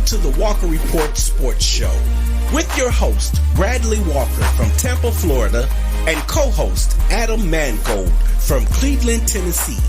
to the Walker Report Sports Show with your host, Bradley Walker from Tampa, Florida, and co-host Adam Mangold from Cleveland, Tennessee.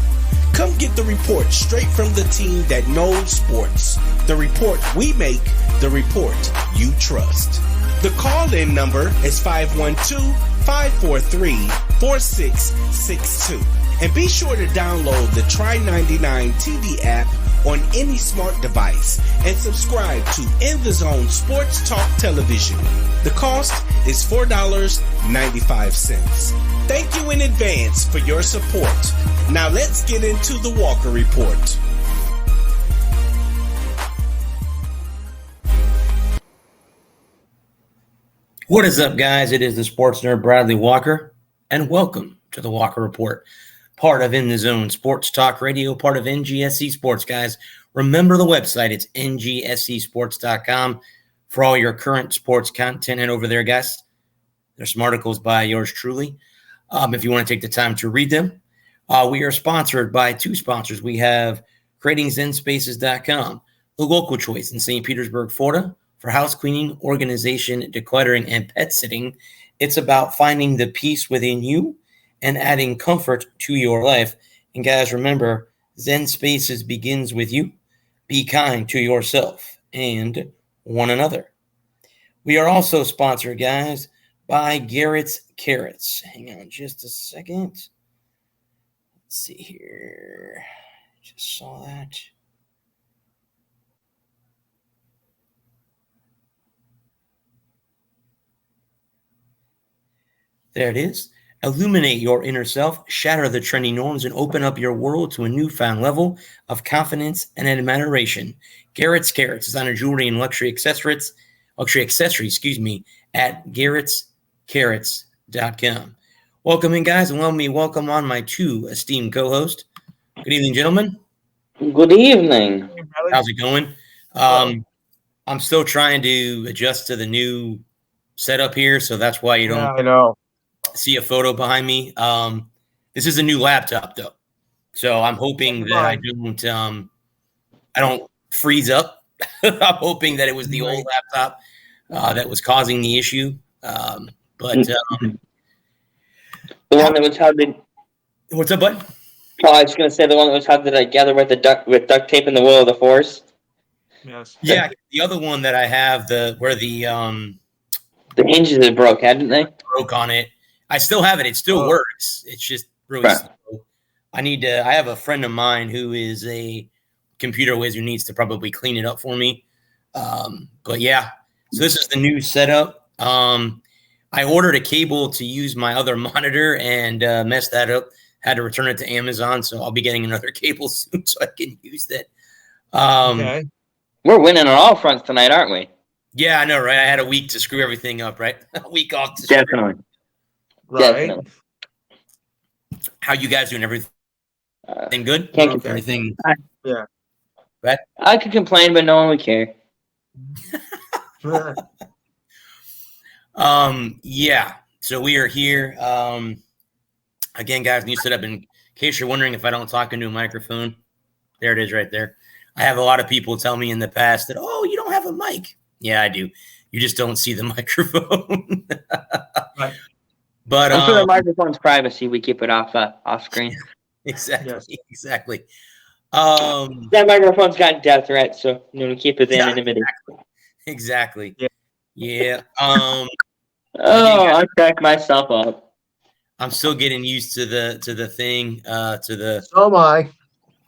Come get the report straight from the team that knows sports. The report we make, the report you trust. The call-in number is 512-543-4662. And be sure to download the Try99 TV app on any smart device and subscribe to In the Zone Sports Talk Television. The cost is $4.95. Thank you in advance for your support. Now let's get into the Walker Report. What is up, guys? It is the sports nerd Bradley Walker, and welcome to the Walker Report. Part of In the Zone Sports Talk Radio, part of NGSC Sports, guys. Remember the website. It's ngscsports.com for all your current sports content. And over there, guys, there's some articles by yours truly. If you want to take the time to read them. We are sponsored by two sponsors. We have creatingzenspaces.com, the local choice in St. Petersburg, Florida, for house cleaning, organization, decluttering, and pet sitting. It's about finding the peace within you and adding comfort to your life. And guys, remember, Zen Spaces begins with you. Be kind to yourself and one another. We are also sponsored, guys, by Garrett's Carrots. Hang on just a second. Let's see here. Just saw that. There it is. Illuminate your inner self, shatter the trendy norms, and open up your world to a newfound level of confidence and admiration. Garrett's Carrots, designer jewelry and luxury accessories, at garrettscarrots.com. Welcome in, guys, and let me welcome on my two esteemed co-hosts. Good evening, gentlemen. Good evening. How's it going? I'm still trying to adjust to the new setup here, so that's why you don't see a photo behind me. This is a new laptop, though, so I'm hoping that I don't freeze up. I'm hoping that it was the old laptop that was causing the issue. The one that was hard to. What's up, bud? Oh, I was going to say the one that was hard to gather with with duct tape in the Will of the Force. Yes. Yeah, the other one that I have, the hinges that broke, hadn't they? Broke on it. I still have it. It still works. It's just really slow. I have a friend of mine who is a computer whiz who needs to probably clean it up for me. But yeah, so this is the new setup. I ordered a cable to use my other monitor and messed that up. Had to return it to Amazon, so I'll be getting another cable soon so I can use that. Okay. We're winning on all fronts tonight, aren't we? Yeah, I know, right? I had a week to screw everything up, right? A week off to Definitely. Right. Definitely. How you guys doing? Everything good? Can't complain. Everything? Yeah. Right? I could complain, but no one would care. Yeah. So we are here. Again, guys, new setup. In case you're wondering if I don't talk into a microphone, there it is right there. I have a lot of people tell me in the past that, oh, you don't have a mic. Yeah, I do. You just don't see the microphone. Right. But for the microphone's privacy, we keep it off screen. Exactly. Yes. Exactly. That microphone's got death threats, so we keep it anonymity. Exactly. Yeah. I cracked myself up. I'm still getting used to the thing, to the So am I.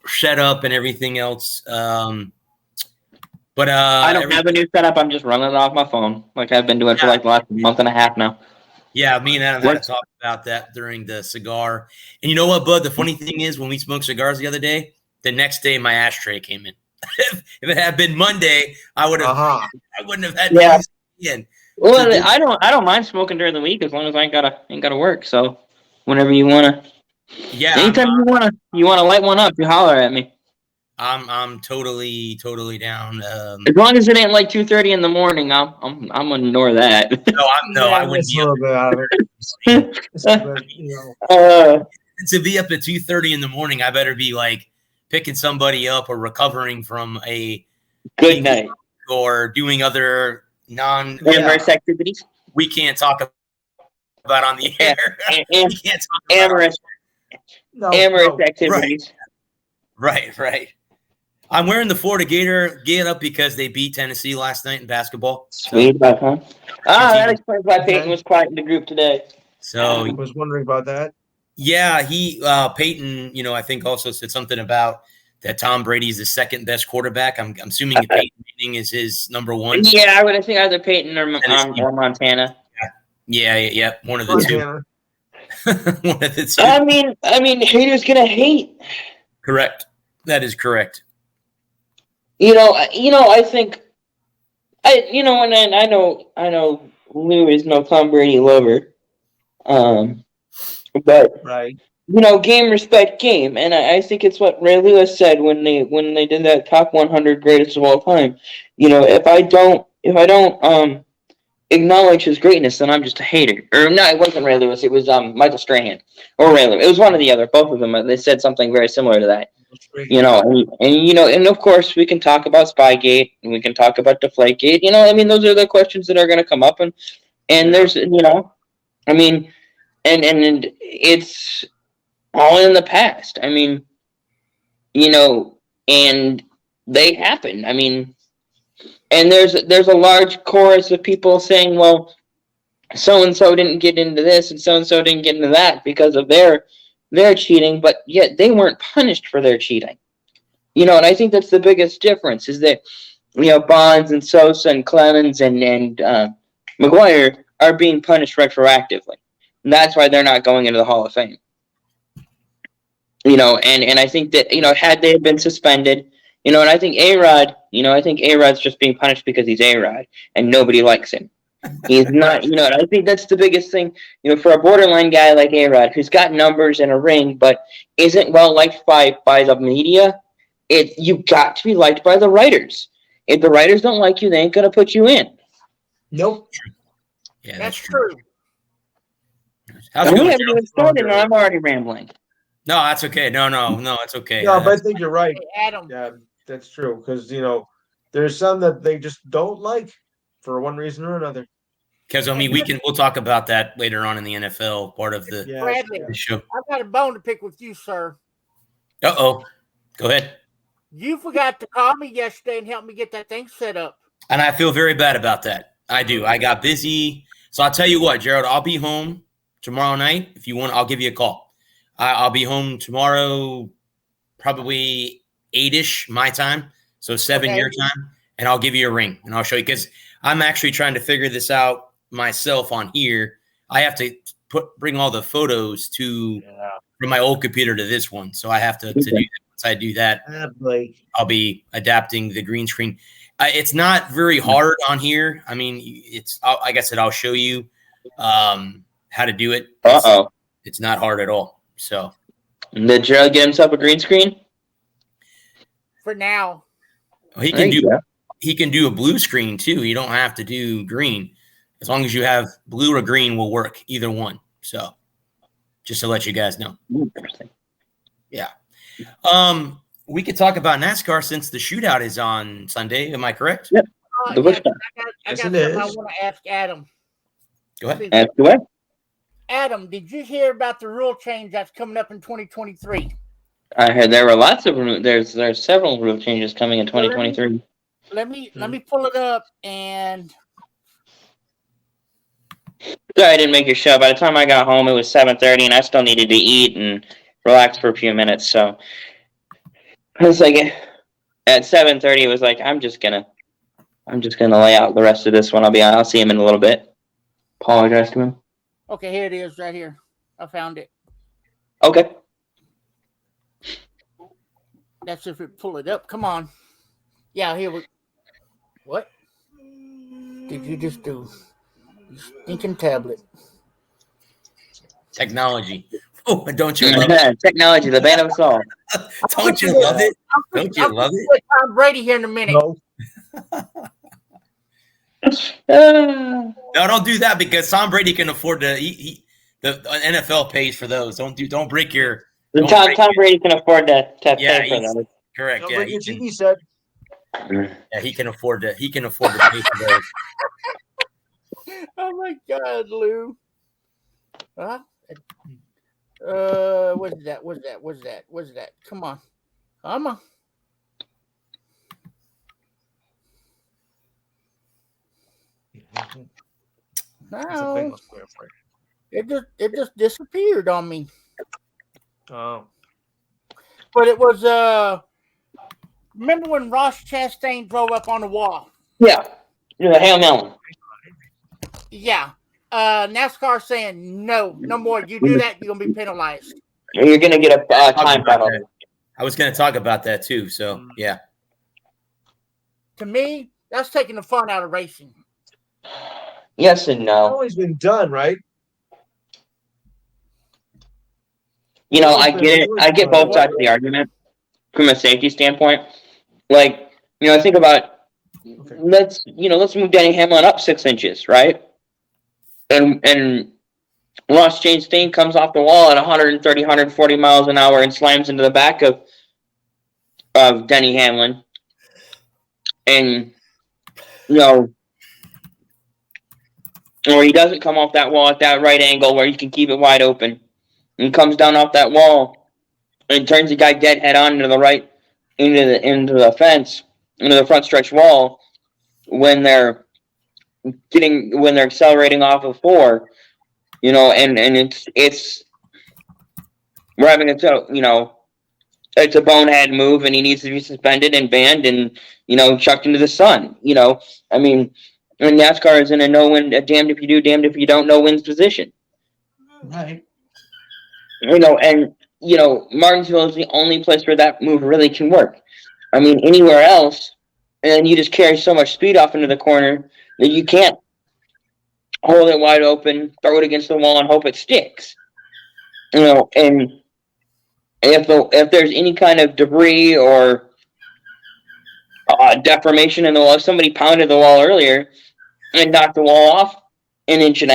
setup and everything else. But I don't have a new setup. I'm just running it off my phone, like I've been doing for like the last month and a half now. Yeah, me and Adam had to talk about that during the cigar. And you know what, bud? The funny thing is, when we smoked cigars the other day, the next day my ashtray came in. If it had been Monday, I would have. I wouldn't have had to use it again. Well, I don't mind smoking during the week as long as I ain't gotta work. So whenever you wanna, anytime you wanna light one up, you holler at me. I'm totally down. As long as it ain't like 2:30 in the morning, I'm gonna ignore that. I wouldn't be up. To be up at 2:30 in the morning, I better be like picking somebody up or recovering from a good night. or doing other amorous activities. We can't talk about on the air. We can't talk about amorous activities. Right. I'm wearing the Florida Gator get-up because they beat Tennessee last night in basketball. Sweet, huh? That explains why Peyton was quiet in the group today. So I was wondering about that. Yeah, Peyton, I think also said something about that Tom Brady's the second best quarterback. I'm assuming Peyton Manning is his number one. Yeah, I would think either Peyton or Montana. Yeah, one of the two. One of the two. I mean, haters gonna hate. Correct. That is correct. I think, and I know Lou is no Tom Brady lover, but right. Game respect game, and I think it's what Ray Lewis said when they did that top 100 greatest of all time. If I don't acknowledge his greatness, then I'm just a hater. Or no, it wasn't Ray Lewis. It was Michael Strahan or Ray Lewis. It was one or the other. Both of them. They said something very similar to that. And of course we can talk about Spygate and we can talk about Deflategate. Those are the questions that are going to come up, and there's and it's all in the past. And they happen. And there's a large chorus of people saying, well, so and so didn't get into this and so didn't get into that because of their cheating, but yet they weren't punished for their cheating. And I think that's the biggest difference is that Bonds and Sosa and Clemens and McGuire are being punished retroactively. And that's why they're not going into the Hall of Fame. And I think that, had they been suspended, and I think A-Rod, I think A-Rod's just being punished because he's A-Rod and nobody likes him. He's not, I think that's the biggest thing, for a borderline guy like A-Rod who's got numbers and a ring but isn't well liked by the media. You've got to be liked by the writers. If the writers don't like you, they ain't gonna put you in. Nope. Yeah, that's true. How's it going? I'm already rambling. No, that's okay. No, it's okay. No, but I think you're right. Hey, Adam. Yeah, that's true. Because there's some that they just don't like for one reason or another. Because we'll talk about that later on in the NFL part of the Bradley, show. I've got a bone to pick with you, sir. Go ahead. You forgot to call me yesterday and help me get that thing set up. And I feel very bad about that. I do. I got busy. So I'll tell you what, Gerald, I'll be home tomorrow night. If you want, I'll give you a call. I'll be home tomorrow, probably 8-ish my time, so 7 your time, and I'll give you a ring, and I'll show you, because I'm actually trying to figure this out myself on here. I have to bring all the photos from my old computer to this one, so I have to do that. Once I do that, I'll be adapting the green screen. It's not very hard on here. Like I said, I'll show you how to do it. It's not hard at all. So, did Gerald get himself a green screen? For now, he can do a blue screen too. You don't have to do green, as long as you have blue or green will work. Either one. So, just to let you guys know. Interesting. Yeah. We could talk about NASCAR since the shootout is on Sunday. Am I correct? Yep. I got something I want to ask Adam. Go ahead. Ask away. Adam, did you hear about the rule change that's coming up in 2023? I heard there were lots of there's several rule changes coming in 2023. Let me pull it up and. Sorry, I didn't make your show. By the time I got home, it was 7:30, and I still needed to eat and relax for a few minutes. So I was like, at 7:30, it was like, I'm just gonna lay out the rest of this one. I'll see him in a little bit. Apologize to him. Okay, here it is, right here. I found it. Okay. That's if it pull it up. Come on. Yeah, here we. What did you just do? You stinking tablet. Technology. Oh, don't you love it? Technology, the bane of us all. Don't you love it? Don't you love it? Tom Brady here in a minute. No. No, don't do that, because Tom Brady can afford to. The NFL pays for those. Don't break your. Tom Brady can afford to pay for those. Correct. Don't Yeah, bring your TV set. Yeah, he can afford to. He can afford to pay for those. Oh my God, Lou. What's that? What's that? Come on. It's a No, Bengals player for you. it just disappeared on me. Oh, But it was remember when Ross Chastain drove up on the wall? Yeah. Hail Melon. Yeah. NASCAR saying no more. You do that, you're gonna be penalized. You're going to get a time penalty. I was going to talk about that too. So yeah, To me, that's taking the fun out of racing. Yes and it's no. always been done, right? I get it. I get both sides of the argument from a safety standpoint. Like, think about let's move Denny Hamlin up 6 inches, right? And Ross Chastain comes off the wall at 130, 140 miles an hour and slams into the back of Denny Hamlin. And, or he doesn't come off that wall at that right angle where you can keep it wide open. And comes down off that wall and turns the guy dead head on into the right, into the fence, into the front stretch wall when they're accelerating off of 4. And it's we're having it's a bonehead move, and he needs to be suspended and banned and chucked into the sun. I mean, and NASCAR is in a no-win, a damned if you do, damned if you don't, no-wins position. Right. And Martinsville is the only place where that move really can work. I mean, anywhere else, and you just carry so much speed off into the corner that you can't hold it wide open, throw it against the wall, and hope it sticks. And if there's any kind of debris or deformation in the wall, if somebody pounded the wall earlier and knocked the wall off 1.5 inches,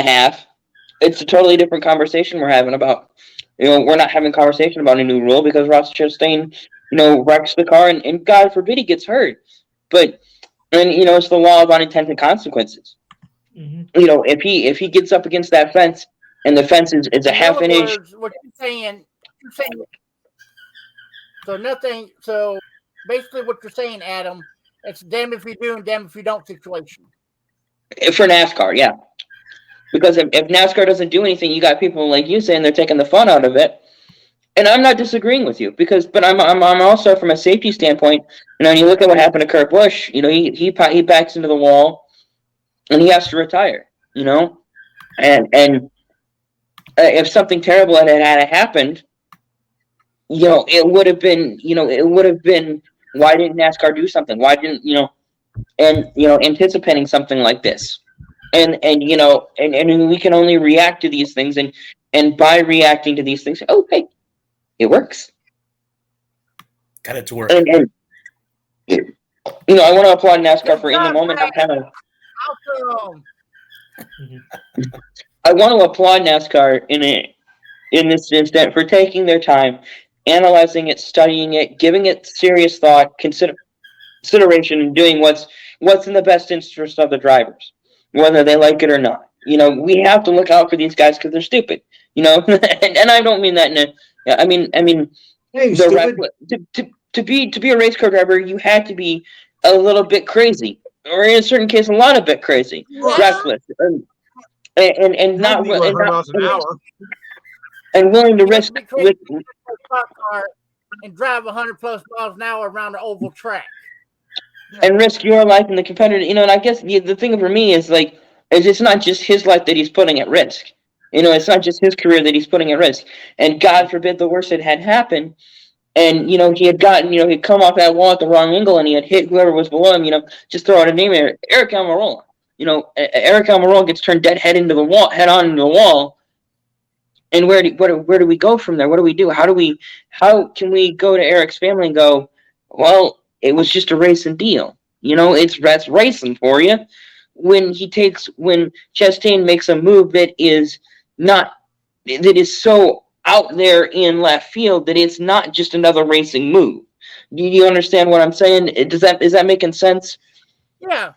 it's a totally different conversation we're having about. We're not having a conversation about a new rule because Ross Chastain, wrecks the car and God forbid he gets hurt. But, it's the law of unintended consequences. Mm-hmm. If he gets up against that fence and the fence is a half an inch. What you're saying. So basically what you're saying, Adam, it's damn if you do and damn if you don't situation. For NASCAR, yeah. Because if NASCAR doesn't do anything, you got people like you saying they're taking the fun out of it. And I'm not disagreeing with you but I'm also from a safety standpoint. You look at what happened to Kurt Busch. He backs into the wall, and he has to retire. And if something terrible had happened, it would have been. Why didn't NASCAR do something? Why didn't anticipating something like this? And we can only react to these things, and by reacting to these things, hey, it works. Got it to work. And I want to applaud NASCAR for in the moment not having. I want to applaud NASCAR in this instant for taking their time, analyzing it, studying it, giving it serious thought, consideration, and doing what's in the best interest of the drivers, whether they like it or not. We have to look out for these guys because they're stupid. and I don't mean that in a. I mean, Hey, to be a race car driver, you had to be a little bit crazy, or in a certain case, a lot of bit crazy, reckless, and not 100 miles an hour. and willing to risk with and drive 100 plus miles an hour around the oval track and risk your life in the competitive. And I guess the thing for me is it's not just his life that he's putting at risk. It's not just his career that he's putting at risk. And God forbid the worst had happened. And, he had gotten, he'd come off that wall at the wrong angle and he had hit whoever was below him, just throw out a name there, Aric Almirola. Aric Almirola gets turned dead head on into the wall. And where do we go from there? What do we do? How can we go to Eric's family and go, well, it was just a racing deal. That's racing for you. When Chastain makes a move that is so out there in left field that it's not just another racing move. Do you understand what I'm saying? Is that making sense? Yeah.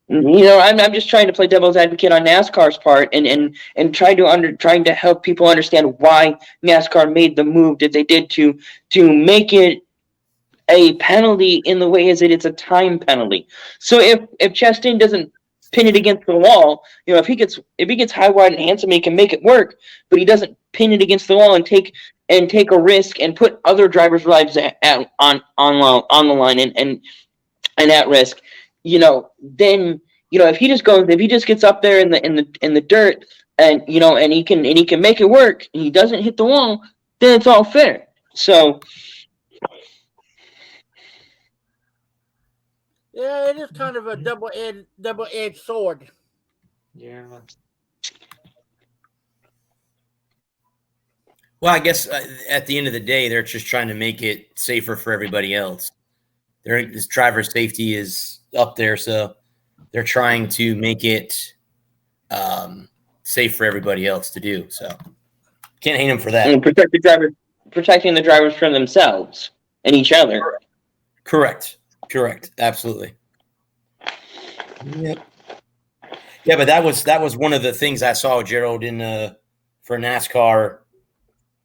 I'm just trying to play devil's advocate on NASCAR's part and trying to help people understand why NASCAR made the move that they did to make it a penalty in the way as it's a time penalty. So if Chastain doesn't pin it against the wall, if he gets high, wide, and handsome, he can make it work, but he doesn't pin it against the wall and take a risk and put other drivers' lives on the line and at risk. Then if he just gets up there in the dirt and and he can make it work and he doesn't hit the wall, then it's all fair. So Yeah, it is kind of a double-edged sword. Yeah. Well, I guess at the end of the day, they're just trying to make it safer for everybody else. This driver safety is up there, so they're trying to make it safe for everybody else to do. So can't hate them for that. And protecting the drivers from themselves and each other. Correct. Absolutely. Yep. Yeah, but that was one of the things I saw, Gerald, for NASCAR.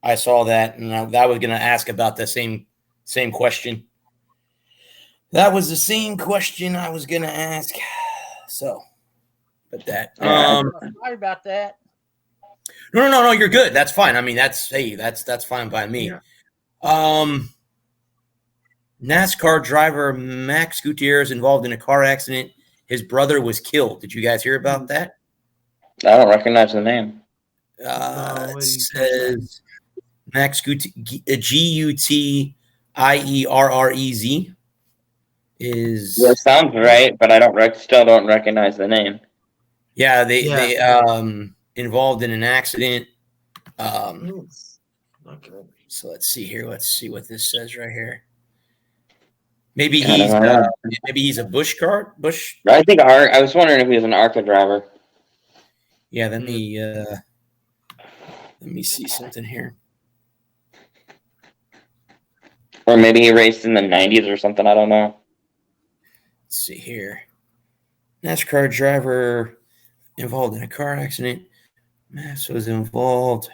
I saw that, and I was going to ask about the same question. That was the same question I was going to ask. So, but that. Sorry about that. No, you're good. That's fine. I mean, that's fine by me. Yeah. NASCAR driver Max Gutierrez involved in a car accident. His brother was killed. Did you guys hear about that? I don't recognize the name. It says Max Gutierrez is. That sounds right, but I still don't recognize the name. Yeah, they involved in an accident. Okay. So let's see here. Let's see what this says right here. Maybe he's a Busch car. Busch. I think I was wondering if he was an ARCA driver. Yeah, let me see something here. Or maybe he raced in the 90s or something. I don't know. Let's see here. NASCAR driver involved in a car accident. Mass was involved.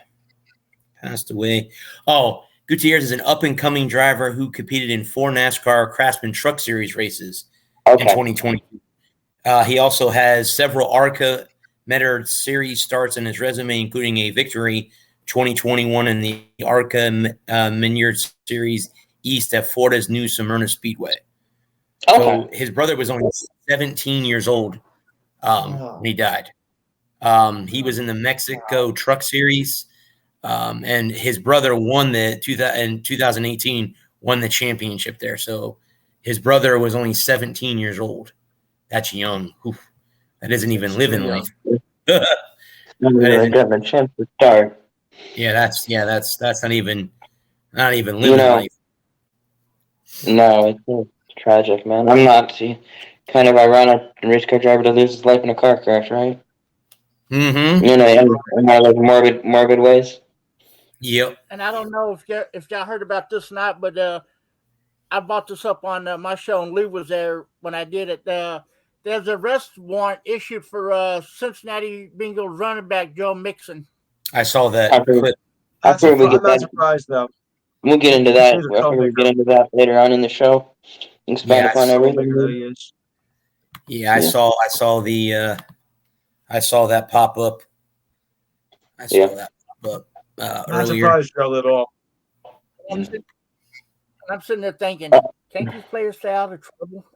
Passed away. Oh, Gutierrez is an up-and-coming driver who competed in 4 NASCAR Craftsman Truck Series races in 2020. He also has several ARCA Menard Series starts in his resume, including a victory 2021 in the ARCA Menard Series East at Florida's new Smyrna Speedway. Okay. So his brother was only 17 years old when he died. He was in the Mexico Truck Series. And his brother won in 2018, won the championship there. So his brother was only 17 years old. That's young. Oof. That isn't even living life. Getting a chance to start. Yeah, that's not even living life. No, it's tragic, man. I'm not kind of ironic a race car driver to lose his life in a car crash, right? Mm-hmm. In my like morbid ways. Yep. And I don't know if y'all heard about this or not, but I brought this up on my show, and Lou was there when I did it. There's an arrest warrant issued for Cincinnati Bengals running back Joe Mixon. I saw that clip. I'm not surprised though. We'll get into that. We'll get into that later on in the show. Expand upon everything. Really is. Yeah, I saw that pop up. I saw that pop up Not earlier. surprised, Joe, at all. I'm sitting there thinking, can't these players stay out of trouble?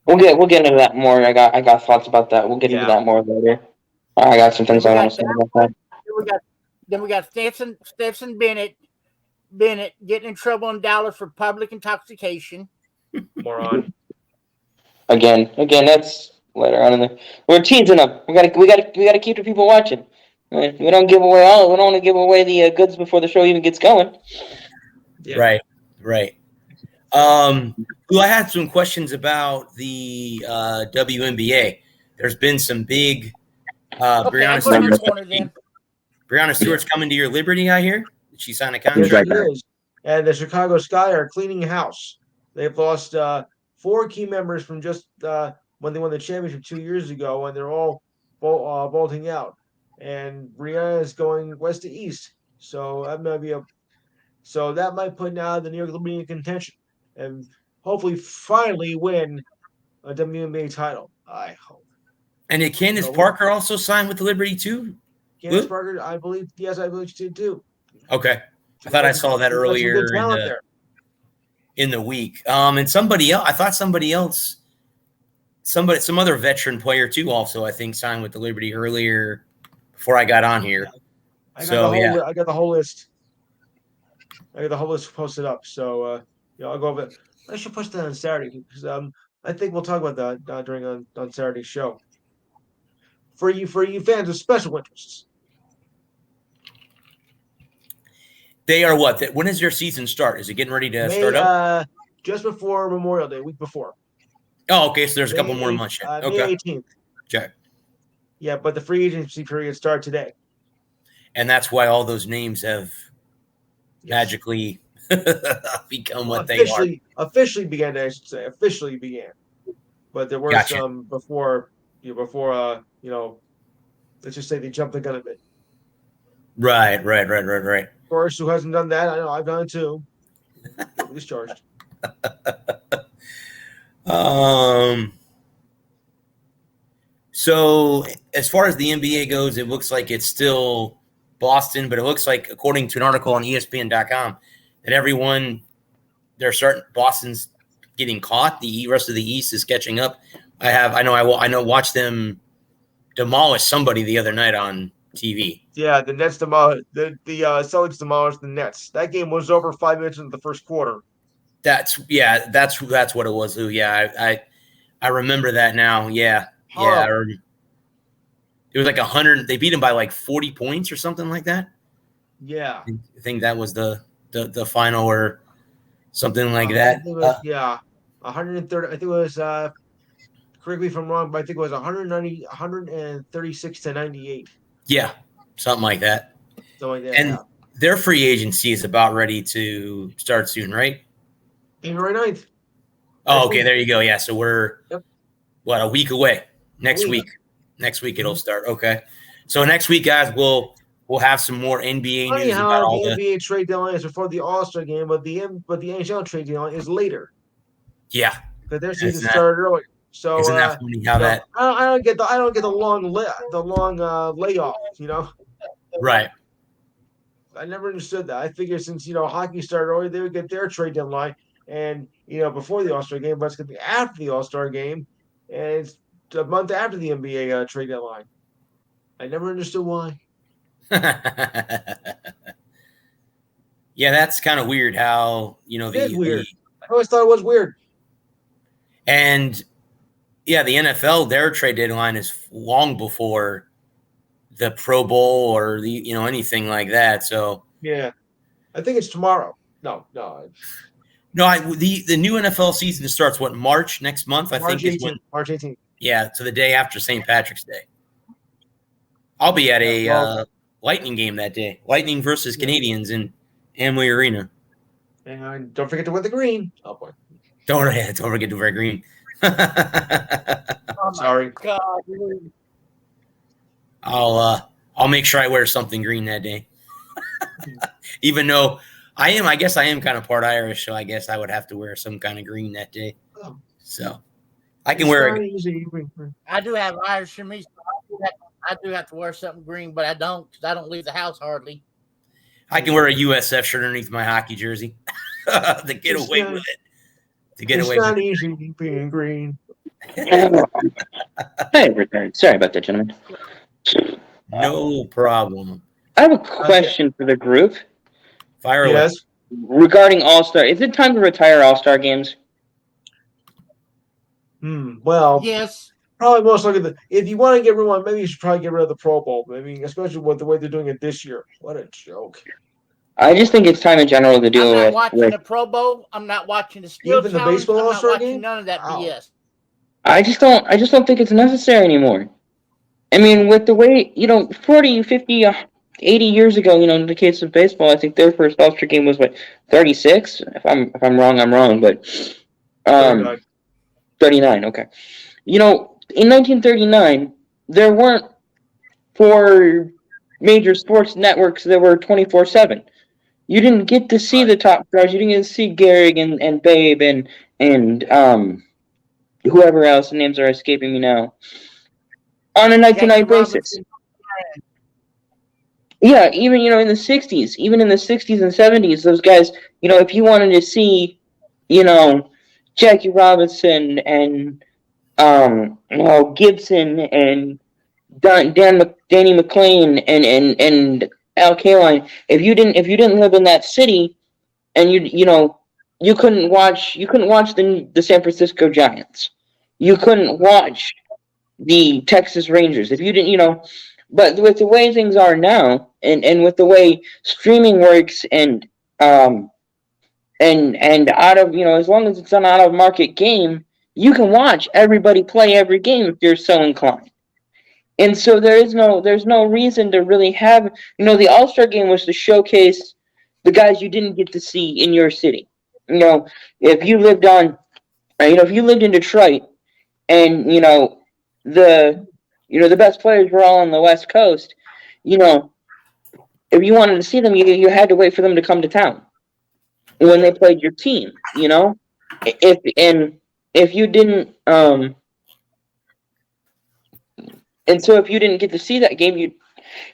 We'll get into that more. I got thoughts about that. We'll get into that more later. I got some things I want to say about that. Then we got Stetson Bennett getting in trouble in Dallas for public intoxication. Moron. Again, that's later on in the. We're teasing them. We gotta keep the people watching. We don't give away all. We don't want to give away the goods before the show even gets going. Yeah. Right. Well, I had some questions about the WNBA. There's been some big Breonna Stewart's coming to your Liberty, I hear. Did she sign a contract? Yes, and the Chicago Sky are cleaning house. They've lost 4 key members from just when they won the championship 2 years ago, and they're all bolting out. And Brianna is going west to east, so that might put now the New York Liberty in contention, and hopefully finally win a WNBA title. I hope. And did Candace Parker also sign with the Liberty too? Candace Parker, I believe she did too. Okay. I thought I saw that earlier in the week. And somebody else, I thought some other veteran player too also, I think, signed with the Liberty earlier before I got on here. I got the whole list. I got the whole list posted up. So, I'll go over it. I should post that on Saturday because I think we'll talk about that during on Saturday's show. For you fans of special interests. They are what? When does their season start? Is it getting ready to start up? Just before Memorial Day, week before. Oh, okay. So there's a couple more months yet. Okay. May 18th. Okay. Yeah, but the free agency period started today. And that's why all those names have magically become what they are. Officially began, I should say. Officially began. But there were some before, let's just say they jumped the gun a bit. Right. Of course, who hasn't done that? I know I've done it too. Discharged. So as far as the NBA goes, it looks like it's still Boston, but it looks like, according to an article on ESPN.com, that Boston's getting caught. The rest of the East is catching up. Watched them demolish somebody the other night on TV. Yeah, the Nets demolished the Celtics demolished the Nets. That game was over 5 minutes into the first quarter. That's what it was, Lou. Yeah, I remember that now. Yeah. Yeah. It was like 100. They beat him by like 40 points or something like that. Yeah. I think that was the final or something like that. 130. I think it was, correct me if I'm wrong, but I think it was 136 to 98. Yeah. Something like that. And their free agency is about ready to start soon, right? January 9th. Oh, okay. There you go. Yeah. So we're a week away. Next week it'll start. Okay. So next week, guys, we'll have some more NBA news. About all the NBA trade deadline is before the All-Star game, but the NHL trade deadline is later. Yeah. Because their season started earlier. So isn't that funny how that? I don't get the long layoff. Right. I never understood that. I figured since hockey started early, they would get their trade deadline and before the All-Star game, but it's going to be after the All-Star game, and it's a month after the NBA trade deadline. I never understood why. Yeah, that's kind of weird. How it's weird. I always thought it was weird. And yeah, the NFL, their trade deadline is long before the Pro Bowl or the anything like that. So yeah, I think it's tomorrow. No. The new NFL season starts March next month. March 18th. Yeah, so the day after St. Patrick's Day. I'll be at a Lightning game that day. Lightning versus Canadians in Amway Arena. And don't forget to wear the green. Oh boy. Don't forget to wear green. Sorry. God. I'll make sure I wear something green that day. Even though I guess I am kind of part Irish, so I guess I would have to wear some kind of green that day. So I can wear it. I do have Irish in me, so I do have to wear something green, but I don't because I don't leave the house hardly. I can wear a USF shirt underneath my hockey jersey to get away with it. It's not easy being green. Hey, return. Sorry about that, gentlemen. No problem. I have a question for the group. Fire away. Yes. Regarding All-Star, is it time to retire All-Star games? Well, yes. Probably most likely. If you want to get rid of one, maybe you should probably get rid of the Pro Bowl. I mean, especially with the way they're doing it this year. What a joke. I just think it's time in general to deal I'm not with. watching the Pro Bowl. I'm not watching the Steel Even the Challenge. baseball I'm not All-Star watching game? none of that BS. I just don't think it's necessary anymore. I mean, with the way 40, 50, 80 years ago, in the case of baseball, I think their first All-Star game was 36. If I'm wrong, I'm wrong, but 39. Okay. In 1939, there weren't 4 major sports networks that were 24/7. You didn't get to see the top stars. You didn't get to see Gehrig and Babe and whoever else. The names are escaping me now. On a night-to-night basis. Yeah, even in the 60s, even in the 60s and 70s, those guys, if you wanted to see, Jackie Robinson and Gibson and Danny McLean and Al Kaline, if you didn't live in that city, and you couldn't watch the San Francisco Giants, you couldn't watch the Texas Rangers if you didn't, but with the way things are now, and with the way streaming works, and out of as long as it's an out of market game, you can watch everybody play every game if you're so inclined. And so there's no reason to really have the All-Star game was to showcase the guys you didn't get to see in your city. If you lived in Detroit, and the best players were all on the West Coast, if you wanted to see them, you had to wait for them to come to town when they played your team, if you didn't, and so if you didn't get to see that game, you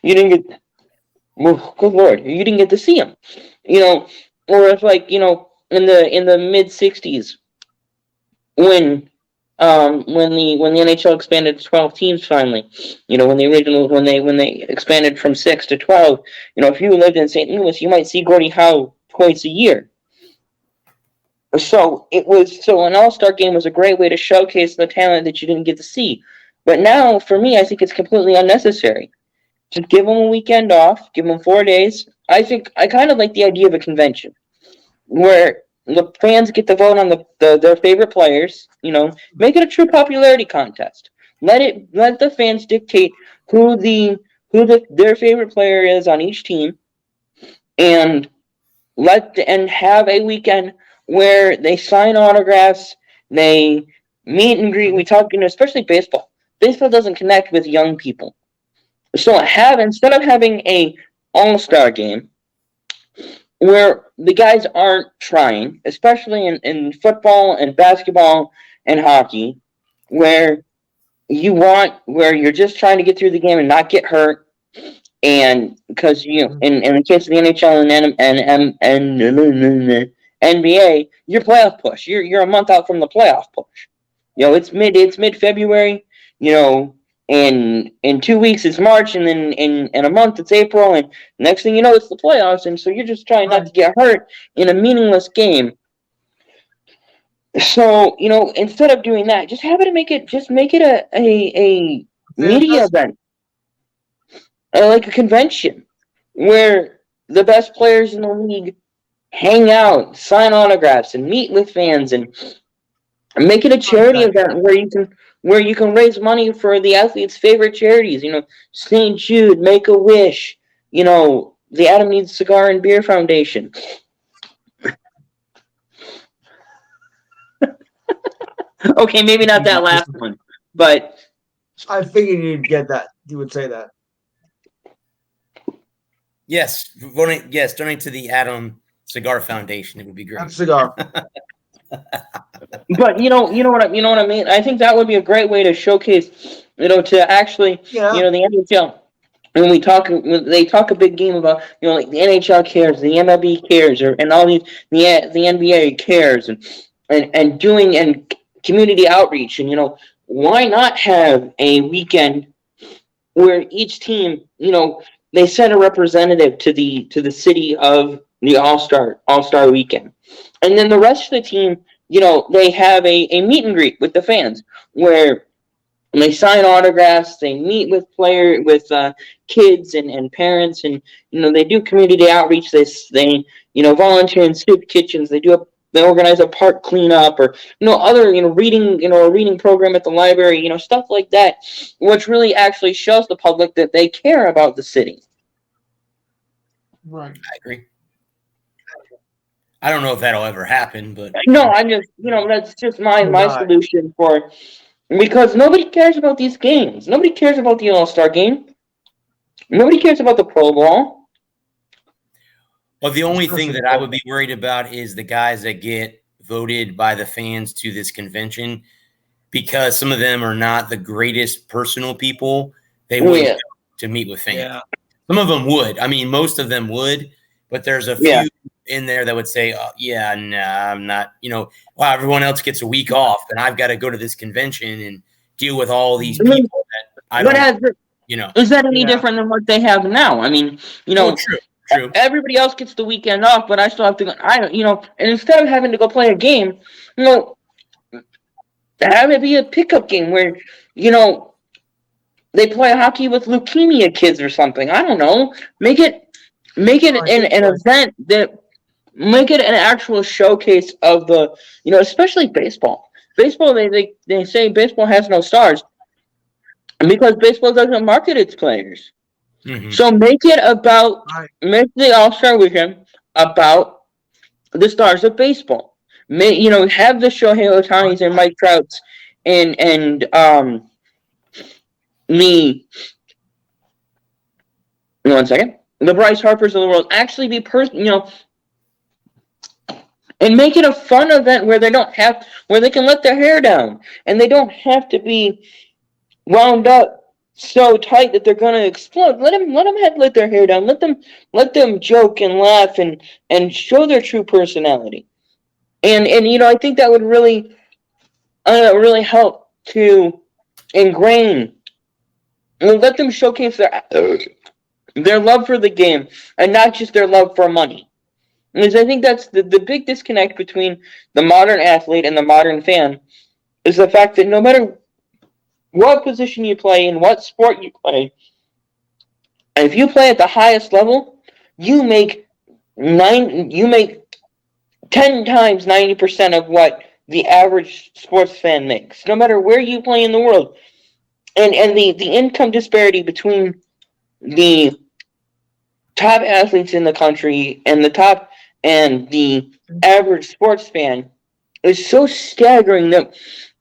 didn't get, well, good Lord, you didn't get to see them, or if in the mid '60s, when the NHL expanded to 12 teams finally, when they expanded from 6 to 12, if you lived in St. Louis, you might see Gordie Howe twice a year. So an All-Star game was a great way to showcase the talent that you didn't get to see. But now, for me, I think it's completely unnecessary. Just give them a weekend off, give them 4 days. I kind of like the idea of a convention where the fans get to vote on their favorite players. Make it a true popularity contest. Let the fans dictate who their favorite player is on each team, and have a weekend where they sign autographs, they meet and greet. We talk, especially baseball. Baseball doesn't connect with young people, so instead of having a All-Star game where the guys aren't trying, especially in football and basketball and hockey, where you're just trying to get through the game and not get hurt, and because in the case of the NHL and NBA, your playoff push, you're a month out from the playoff push. It's mid-February, in 2 weeks it's March, and then in a month it's April, and next thing you know it's the playoffs, and so you're just trying not to get hurt in a meaningless game. So instead of doing that, just make it a media event, like a convention where the best players in the league hang out, sign autographs, and meet with fans, and make it a charity event where you can raise money for the athletes' favorite charities. St. Jude, Make-A-Wish, the Adam Needs Cigar and Beer Foundation. Okay, maybe not that last one, but I figured you'd get that. You would say that. Yes, donate to the Adam Cigar Foundation. It would be great. Cigar. But you know what I mean. I think that would be a great way to showcase, to actually, the NHL. When they talk a big game about, like the NHL cares, the MLB cares, and all these, the NBA cares, and doing community outreach, and why not have a weekend where each team, they send a representative to the city of the All-Star weekend, and then the rest of the team, they have a meet and greet with the fans where they sign autographs, they meet with kids and parents, and they do community outreach. They volunteer in soup kitchens. They organize a park cleanup, or other reading a reading program at the library, stuff like that, which really actually shows the public that they care about the city. Right. I agree. I don't know if that'll ever happen, but No, I just that's just my Not. solution for, because nobody cares about these games. Nobody cares about the All-Star game. Nobody cares about the Pro Bowl. well, the only Especially thing that I would be worried about is the guys that get voted by the fans to this convention, because some of them are not the greatest personal people. They wouldn't Yeah. go to meet with fans. Yeah. Some of them would. I mean, most of them would, but there's a few Yeah. in there that would say, oh, yeah, no, I'm not, wow, everyone else gets a week off and I've got to go to this convention and deal with all these I mean, people that I But don't, is that any Yeah. different than what they have now? I mean, Oh, true. everybody else gets the weekend off, but I still have to go. And instead of having to go play a game, have it be a pickup game where, they play hockey with leukemia kids or something. I don't know. Make it an event that, make it an actual showcase of the, especially baseball. Baseball, they say baseball has no stars because baseball doesn't market its players. Mhm. So make it about, Right. make the All-Star Weekend about the stars of baseball. Have the Shohei Ohtanis and Mike Trouts and the Bryce Harpers of the world actually be and make it a fun event where they can let their hair down and they don't have to be wound up so tight that they're going to explode. Let them let their hair down. Let them joke and laugh and show their true personality. And I think that would really help to ingrain. Let them showcase their love for the game and not just their love for money. Because I think that's the big disconnect between the modern athlete and the modern fan, is the fact that no matter what position you play in, what sport you play, if you play at the highest level, you make 10 times 90% of what the average sports fan makes, no matter where you play in the world. And the income disparity between the top athletes in the country and the average sports fan is so staggering that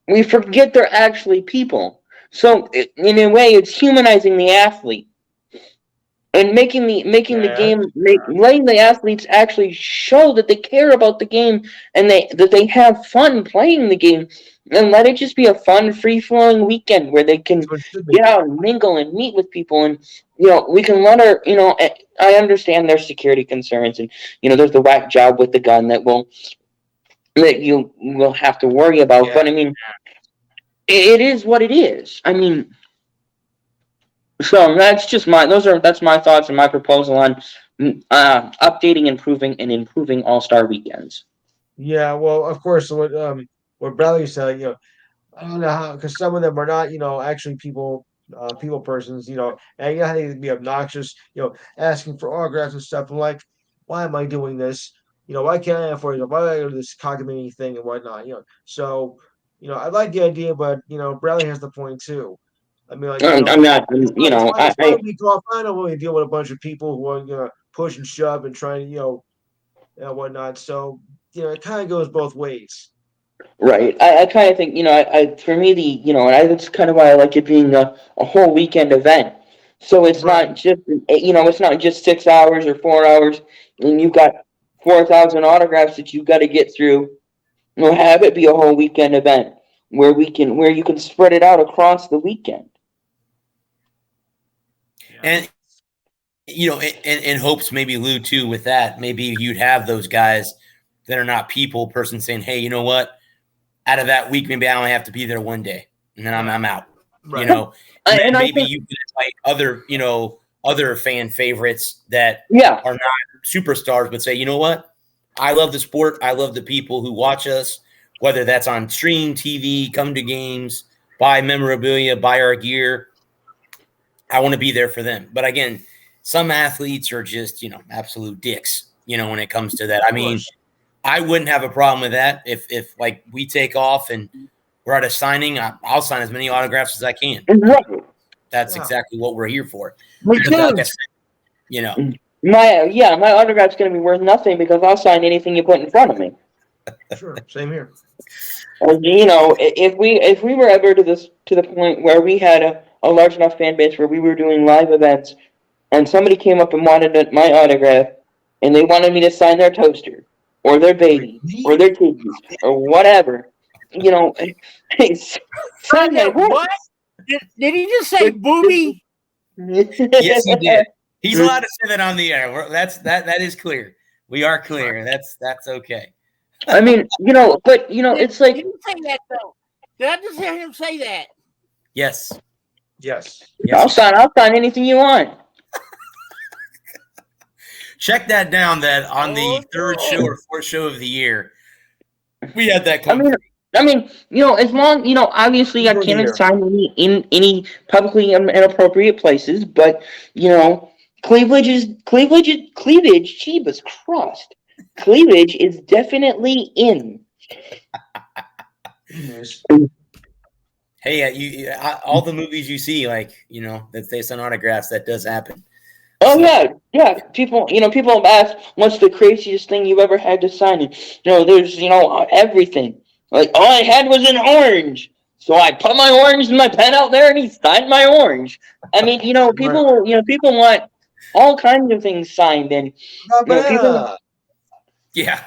we forget they're actually people. So in a way, it's humanizing the athlete and making the game, letting the athletes actually show that they care about the game and that they have fun playing the game, and let it just be a fun, free-flowing weekend where they can get out and mingle and meet with people. And we can let our, I understand there's security concerns, and there's the whack job with the gun that you will have to worry about. Yeah. But I mean, it is what it is. I mean, so that's my thoughts and my proposal on updating, improving All-Star weekends. Yeah, well, of course, what Bradley said, I don't know how, because some of them are not, actually people persons, and how they be obnoxious, asking for autographs and stuff. I'm like, why am I doing this? Why can't I afford it? Why do I go to this cockamamie thing and whatnot? So, I like the idea, but Bradley has the point too. I mean, like, I'm not, it's fine to be golf. I don't really deal with a bunch of people who are push and shove and trying to whatnot. So it kind of goes both ways. Right. I kind of think, for me, that's kind of why I like it being a whole weekend event. So it's not just, it's not just 6 hours or 4 hours, and you've got 4,000 autographs that you've got to get through. Have it be a whole weekend event where you can spread it out across the weekend. And in hopes, maybe Lou too, with that, maybe you'd have those guys that are not person saying, hey, you know what? Out of that week, maybe I only have to be there one day, and then I'm out. Right. And maybe you can invite other fan favorites that are not superstars, but say, you know what? I love the sport. I love the people who watch us, whether that's on stream, TV, come to games, buy memorabilia, buy our gear. I want to be there for them. But again, some athletes are just, absolute dicks, when it comes to that. I mean, I wouldn't have a problem with that. If like we take off and we're at a signing, I'll sign as many autographs as I can. Right. That's exactly what we're here for. Me Because too. like I said, my autograph's going to be worth nothing because I'll sign anything you put in front of me. Sure, same here. And, if we were ever to the point where we had a large enough fan base where we were doing live events, and somebody came up and wanted my autograph, and they wanted me to sign their toaster, or their baby, or their kids, or whatever, sign my What? Did he just say booby? Yes, he did. He's allowed to say that on the air. That is clear. We are clear. That's okay. I mean, it's like. Did he say that though? Did I just hear him say that? Yes. Yes. I'll sign anything you want. Check that down. That on the third show or fourth show of the year, we had that. I mean, as long, obviously I can't sign any publicly inappropriate places, but cleavage. Jeebus Christ, cleavage is definitely in. Hey, all the movies you see, like that they send autographs, that does happen. Oh yeah. People have asked, "What's the craziest thing you've ever had to sign?" And, there's everything. Like all I had was an orange, so I put my orange in my pen out there, and he signed my orange. I mean, people want all kinds of things signed, and people. Yeah.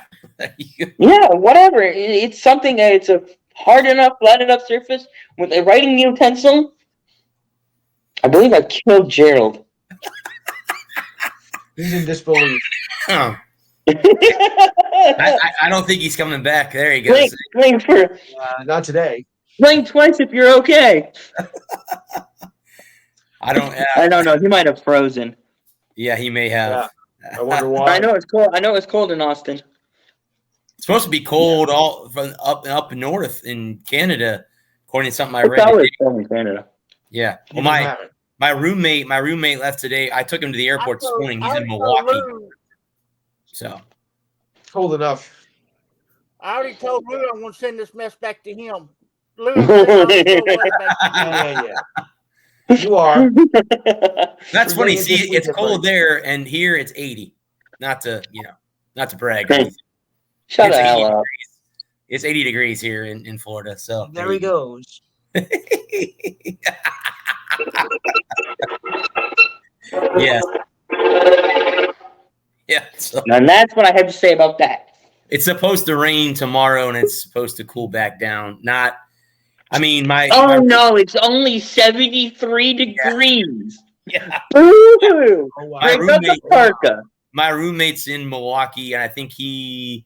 Yeah, whatever. It's something that it's a hard enough, flat enough surface with a writing utensil. I believe I killed Gerald. He's in disbelief. Oh. I don't think he's coming back. There he goes. Not today. Blink twice if you're okay. I don't know. He might have frozen. Yeah, he may have. Yeah. I wonder why. I know it's cold. I know it's cold in Austin. It's supposed to be cold all from up north in Canada, according to something I read. It's always cold in Canada. Yeah. Well, my roommate left today. I took him to the airport this morning. He's in Milwaukee. So cold enough. I already told Lou I'm going to send this mess back to him. Lou, yeah. You are. That's funny. See, it's cold there, and here it's 80. Not to brag. Shut the hell up. It's 80 degrees here in Florida. So there he goes. Yeah. Yeah. So. And that's what I have to say about that. It's supposed to rain tomorrow, and it's supposed to cool back down. No, it's only 73 degrees. Yeah. Ooh, break up the parka. My roommate's in Milwaukee, and I think he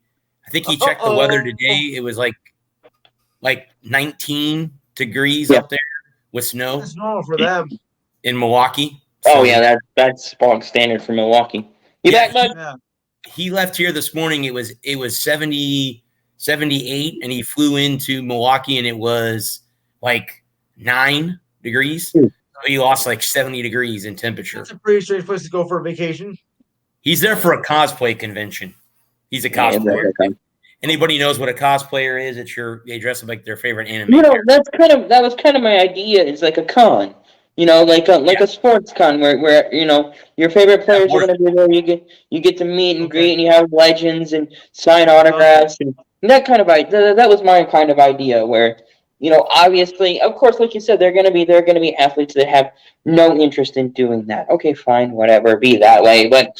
checked the weather today. It was like 19 degrees up there with snow. That's normal for them. In Milwaukee. So, that's bog standard for Milwaukee. You back, bud? Yeah. He left here this morning. It was 70, 78, and he flew into Milwaukee, and it was like 9 degrees. So he lost like 70 degrees in temperature. That's a pretty strange place to go for a vacation. He's there for a cosplay convention. He's a cosplayer. Anybody knows what a cosplayer is? They dress up like their favorite anime. That was kind of my idea. It's like a con. Like a sports con where your favorite players are going to be there. You get to meet and greet, and you have legends and sign autographs and that kind of idea. That was my kind of idea. Where obviously, of course, like you said, there are going to be athletes that have no interest in doing that. Okay, fine, whatever, be that way. But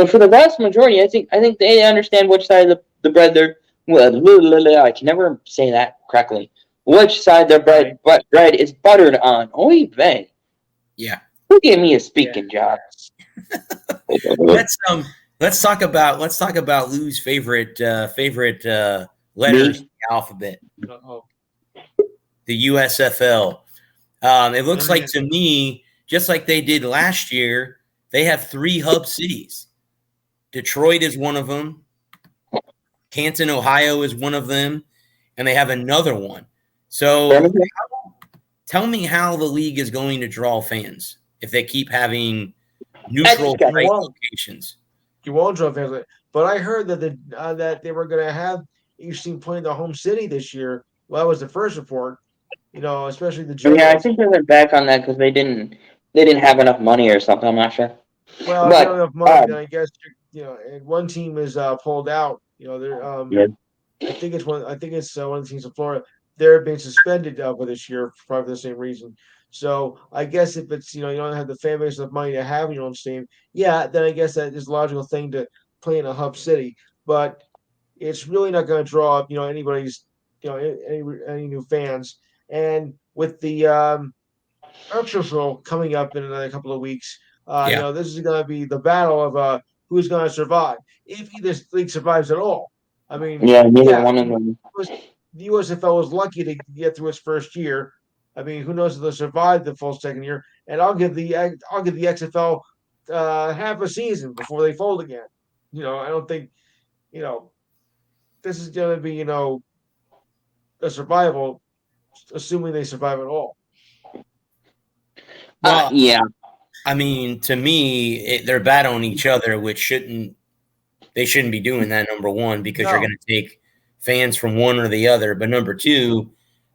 for the vast majority, I think they understand which side of the bread they're. I can never say that correctly. Which side the bread is buttered on? Oy vey. Yeah. Who gave me a speaking job? Let's talk about Lou's favorite letters in the alphabet. The USFL. It looks like to me, just like they did last year, they have 3 hub cities. Detroit is one of them. Canton, Ohio is one of them, and they have another one. So tell me how the league is going to draw fans if they keep having neutral site locations. You won't draw fans, but I heard that that they were going to have each team playing the home city this year. Well, that was the first report. Especially the Giants. Yeah, I think they went back on that because they didn't have enough money or something. I'm not sure. Well, if you But don't have money, then I guess and one team is pulled out. They're yeah. I think it's one. I think it's one of the teams in Florida. They're being suspended for this year, probably for the same reason. So I guess if it's you don't have the fan base of money to have your own team, yeah, then I guess that is a logical thing to play in a hub city. But it's really not going to draw up anybody's any new fans. And with the Archer coming up in another couple of weeks, Yeah. this is going to be the battle of who's going to survive if either league survives at all. I mean, Yeah, neither yeah, one of them. the USFL was lucky to get through its first year. I mean, who knows if they'll survive the full second year? And I'll give the XFL half a season before they fold again. I don't think this is going to be a survival, assuming they survive at all. Well, Yeah. I mean, to me, they're battling each other, which they shouldn't be doing that, number one, because you're going to take fans from one or the other. But number two,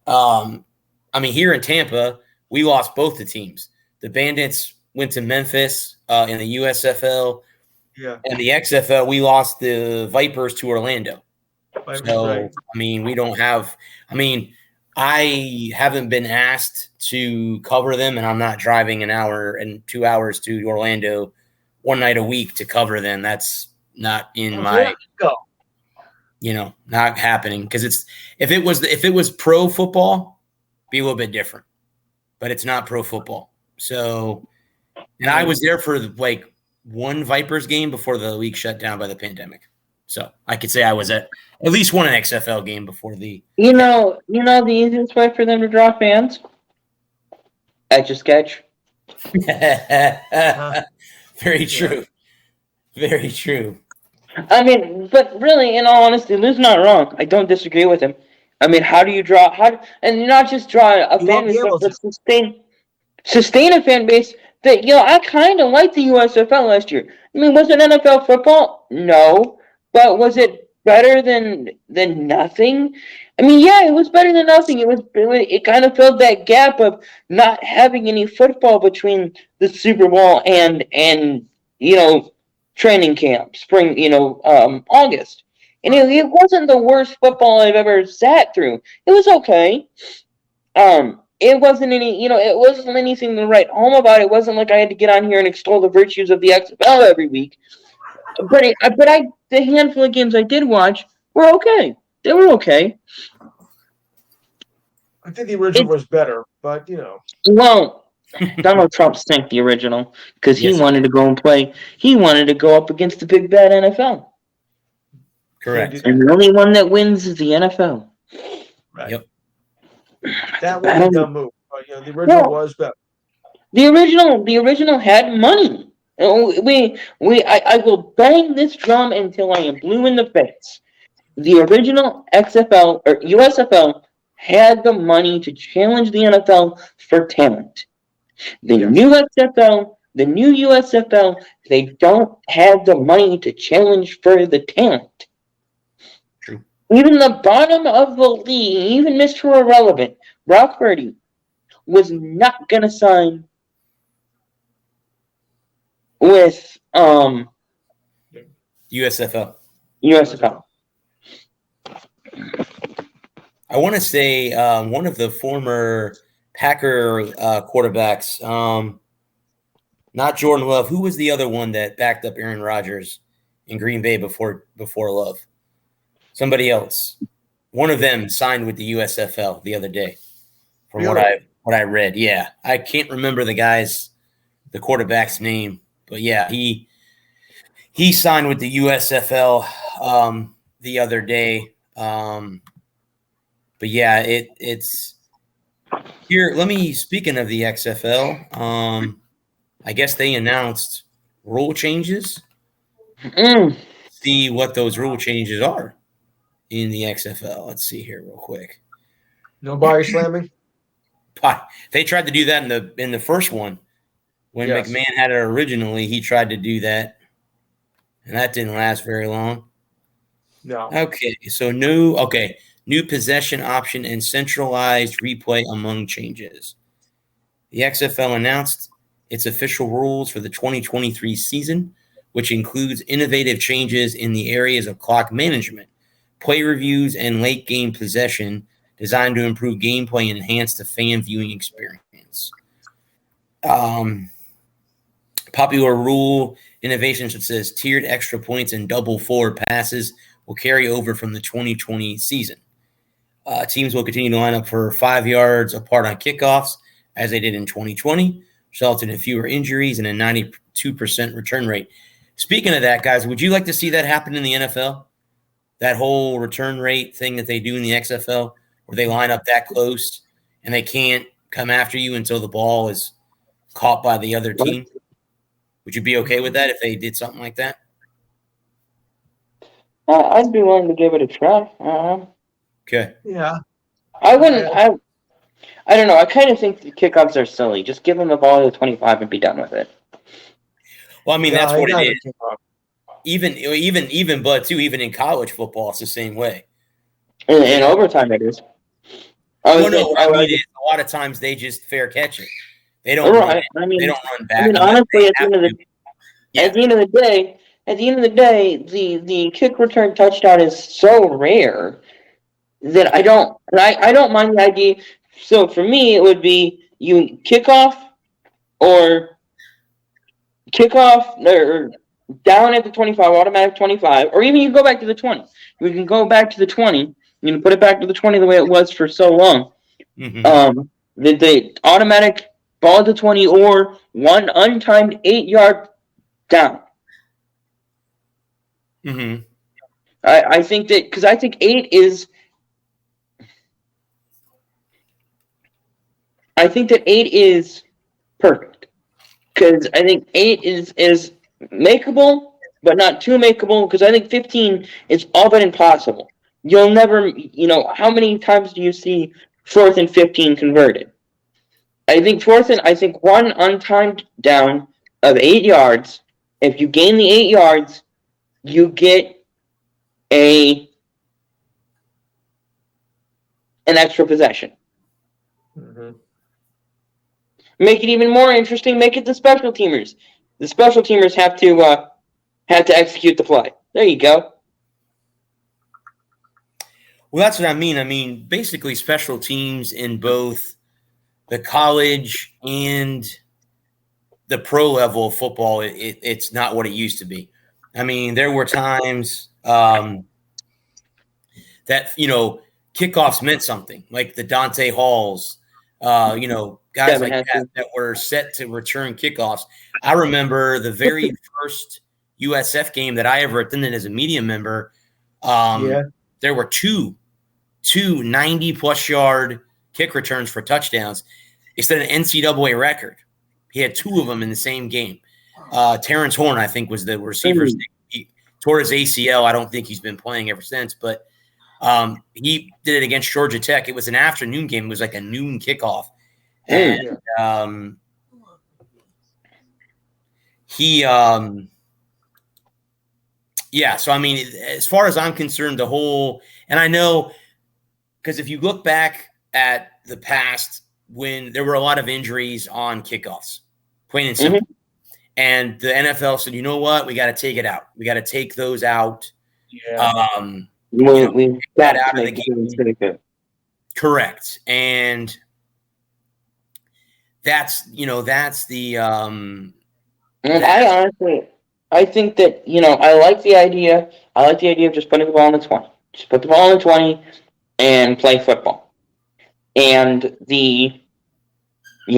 I mean, here in Tampa, we lost both the teams. The Bandits went to Memphis in the USFL. Yeah. And the XFL, we lost the Vipers to Orlando. So, right. I mean, we don't have – I mean, I haven't been asked to cover them, and I'm not driving an hour and 2 hours to Orlando one night a week to cover them. That's not in my – not happening, because if it was pro football, be a little bit different, but it's not pro football. So, and I was there for like one Vipers game before the league shut down by the pandemic. So I could say I was at least one XFL game before the. The easiest way for them to draw fans? Etch a Sketch. Very true. Very true. I mean, but really, in all honesty, Lou's not wrong. I don't disagree with him. I mean, how do you draw? And not just draw a fan base, but sustain a fan base that I kind of liked the USFL last year. I mean, was it NFL football? No, but was it better than nothing? I mean, yeah, it was better than nothing. It kind of filled that gap of not having any football between the Super Bowl and training camp, spring, August. And it wasn't the worst football I've ever sat through. It was okay. It wasn't it wasn't anything to write home about. It wasn't like I had to get on here and extol the virtues of the XFL every week. But the handful of games I did watch were okay. They were okay. I think the original was better, but Well, Donald Trump sank the original because he wanted to go and play. He wanted to go up against the big bad NFL. Correct. And the only one that wins is the NFL. Right. Yep. That was a dumb move. But, the original was better. The original had money. I will bang this drum until I am blue in the face. The original XFL or USFL had the money to challenge the NFL for talent. The new XFL, the new USFL, they don't have the money to challenge for the talent. True. Even the bottom of the league, even Mr. Irrelevant, Brock Purdy, was not going to sign with USFL. I want to say one of the former Packer quarterbacks, not Jordan Love. Who was the other one that backed up Aaron Rodgers in Green Bay before Love? Somebody else. One of them signed with the USFL the other day, from what I read. Yeah, I can't remember the quarterback's name, but yeah, he signed with the USFL the other day. But yeah, it's here. Speaking of the XFL, I guess they announced rule changes. See what those rule changes are in the XFL. Let's see here real quick. No body slamming. They tried to do that in the first one when McMahon had it originally. He tried to do that, and that didn't last very long. No. Okay, so new possession option and centralized replay among changes. The XFL announced its official rules for the 2023 season, which includes innovative changes in the areas of clock management, play reviews, and late game possession designed to improve gameplay and enhance the fan viewing experience. Popular rule innovations such as tiered extra points and double forward passes will carry over from the 2020 season. Teams will continue to line up for 5 yards apart on kickoffs, as they did in 2020, resulting in fewer injuries and a 92% return rate. Speaking of that, guys, would you like to see that happen in the NFL? That whole return rate thing that they do in the XFL, where they line up that close and they can't come after you until the ball is caught by the other team? Would you be okay with that if they did something like that? I'd be willing to give it a try. Okay. Yeah. I wouldn't. I don't know. I kind of think the kickoffs are silly. Just give them the ball to the 25 and be done with it. Well, I mean, Yeah, that's what I it is. Even in college football, it's the same way. In overtime, it is. I mean, a lot of times they just fair catch it. They don't. Right. They don't run back. I mean, honestly, at the end of the day, the kick return touchdown is so rare that I don't mind the idea. So for me, it would be you kickoff or down at the 25, automatic 25, or even you go back to the 20. We can go back to the 20. You can put it back to the 20 the way it was for so long. Mm-hmm. The automatic ball to 20 or one untimed 8-yard down. Mm-hmm. I think that because I think 8 is. I think that 8 is perfect because I think 8 is makeable, but not too makeable. Because I think 15 is all but impossible. You'll never, how many times do you see 4th and 15 converted? I think one untimed down of 8 yards. If you gain the 8 yards, you get an extra possession. Mm-hmm. Make it even more interesting. Make it the special teamers. The special teamers have to execute the play. There you go. Well, that's what I mean. I mean, basically, special teams in both the college and the pro level of football, it's not what it used to be. I mean, there were times that, kickoffs meant something, like the Dante Halls, guys like that were set to return kickoffs. I remember the very first USF game that I ever attended as a media member. There were two 90-plus yard kick returns for touchdowns. It set an NCAA record. He had 2 of them in the same game. Terrence Horn, I think, was the receiver. He tore his ACL. I don't think he's been playing ever since, but he did it against Georgia Tech. It was an afternoon game. It was like a noon kickoff. And so I mean, as far as I'm concerned, and I know because if you look back at the past when there were a lot of injuries on kickoffs, plain and simple, and the NFL said, you know what, we got to take it out. We got to take those out. Yeah. We got out of the game. Correct. And that's the and I think that, I like the idea of just putting the ball in the 20. Just put the ball in the 20 and play football. And you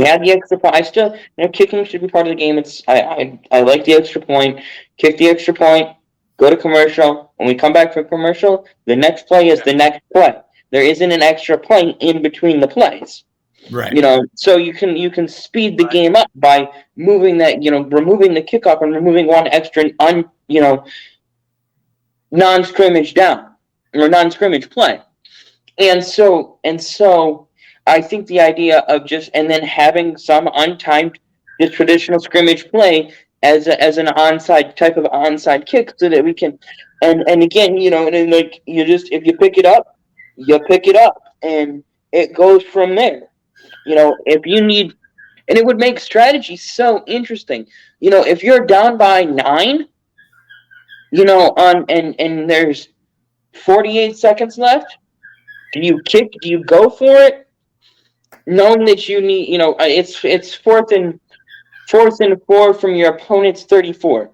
had the extra point. I still, kicking should be part of the game. I like the extra point. Kick the extra point. Go to commercial. When we come back from commercial, the next play is the next play. There isn't an extra play in between the plays. Right. So you can speed the game up by moving that, removing the kickoff and removing one extra non-scrimmage down or non-scrimmage play. And so I think the idea of and then having some untimed, just traditional scrimmage play as an type of onside kick, so that we can, and again, if you pick it up, and it goes from there. If you need And it would make strategy so interesting. If you're down by 9, and there's 48 seconds left, do you kick? Do you go for it? Knowing that you need, it's fourth and 4 from your opponent's 34.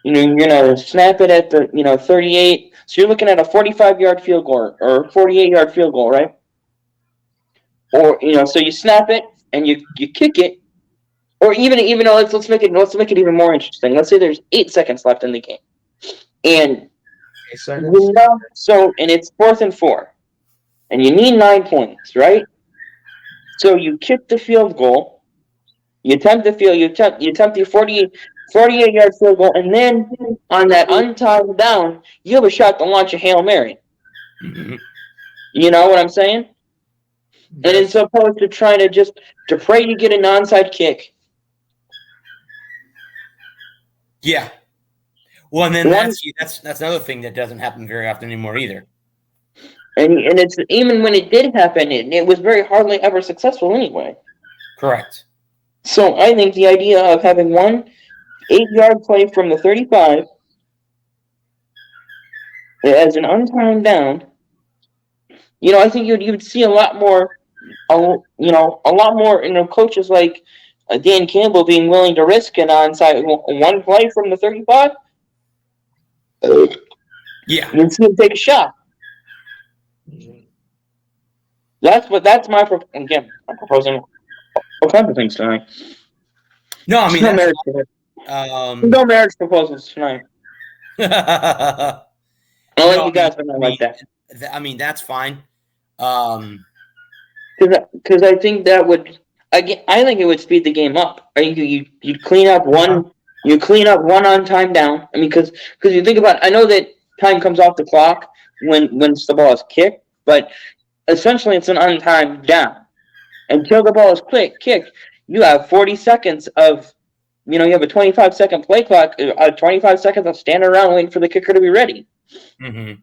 You're gonna snap it at the 38. So you're looking at a 45-yard field goal or 48-yard field goal, right? Or so you snap it and you kick it, or even though let's make it even more interesting. Let's say there's 8 seconds left in the game, and 8 seconds. and it's 4th and 4, and you need 9 points, right? So you kick the field goal, you attempt the 48-yard field goal, and then on that untimed down, you have a shot to launch a Hail Mary. Mhm. You know what I'm saying? And as opposed to trying to pray you get an onside kick. Yeah. Well, and then that's another thing that doesn't happen very often anymore either. And it's even when it did happen, it was very hardly ever successful anyway. Correct. So I think the idea of having one 8-yard play from the 35 as an untimed down, I think you would see a lot more, coaches like Dan Campbell being willing to risk an onside one play from the 35. Yeah. And see him take a shot. That's my again. I'm proposing all kinds of things tonight. No, I mean no marriage proposals tonight. I'll let you guys know like that. I mean, that's fine. Because I think that would I think it would speed the game up. I think you clean up one on time down. I mean, because you think about it, I know that time comes off the clock when the ball is kicked, but essentially it's an untimed down. Until the ball is kicked, you have 40 seconds of, you have a 25-second play clock, 25 seconds of standing around waiting for the kicker to be ready. Mm-hmm.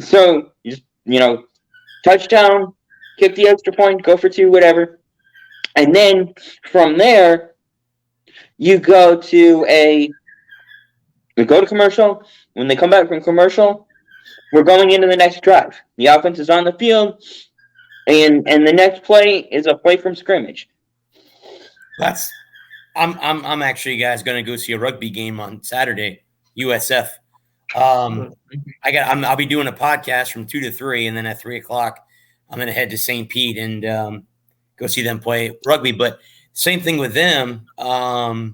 So, touchdown, kick the extra point, go for 2, whatever. And then from there, you go to commercial. When they come back from commercial, we're going into the next drive. The offense is on the field, and the next play is a play from scrimmage. I'm actually, guys, going to go see a rugby game on Saturday, USF. I'll be doing a podcast from 2 to 3, and then at 3 o'clock, I'm going to head to St. Pete and go see them play rugby. But same thing with them. I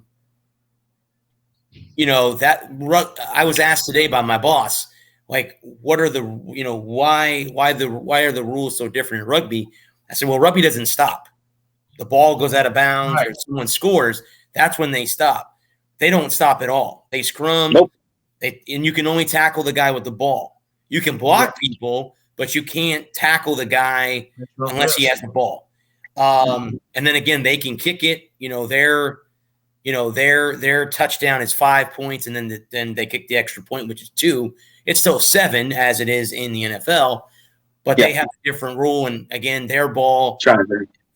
was asked today by my boss, like, what are the, why are the rules so different in rugby? I said, well, rugby doesn't stop. The ball goes out of bounds or someone scores. That's when they stop. They don't stop at all. They scrum. Nope. And you can only tackle the guy with the ball. You can block people, but you can't tackle the guy unless he has the ball. And then again, they can kick it. Their touchdown is 5 points, and then they kick the extra point, which is 2. It's still 7 as it is in the NFL, but they have a different rule. And again, their ball.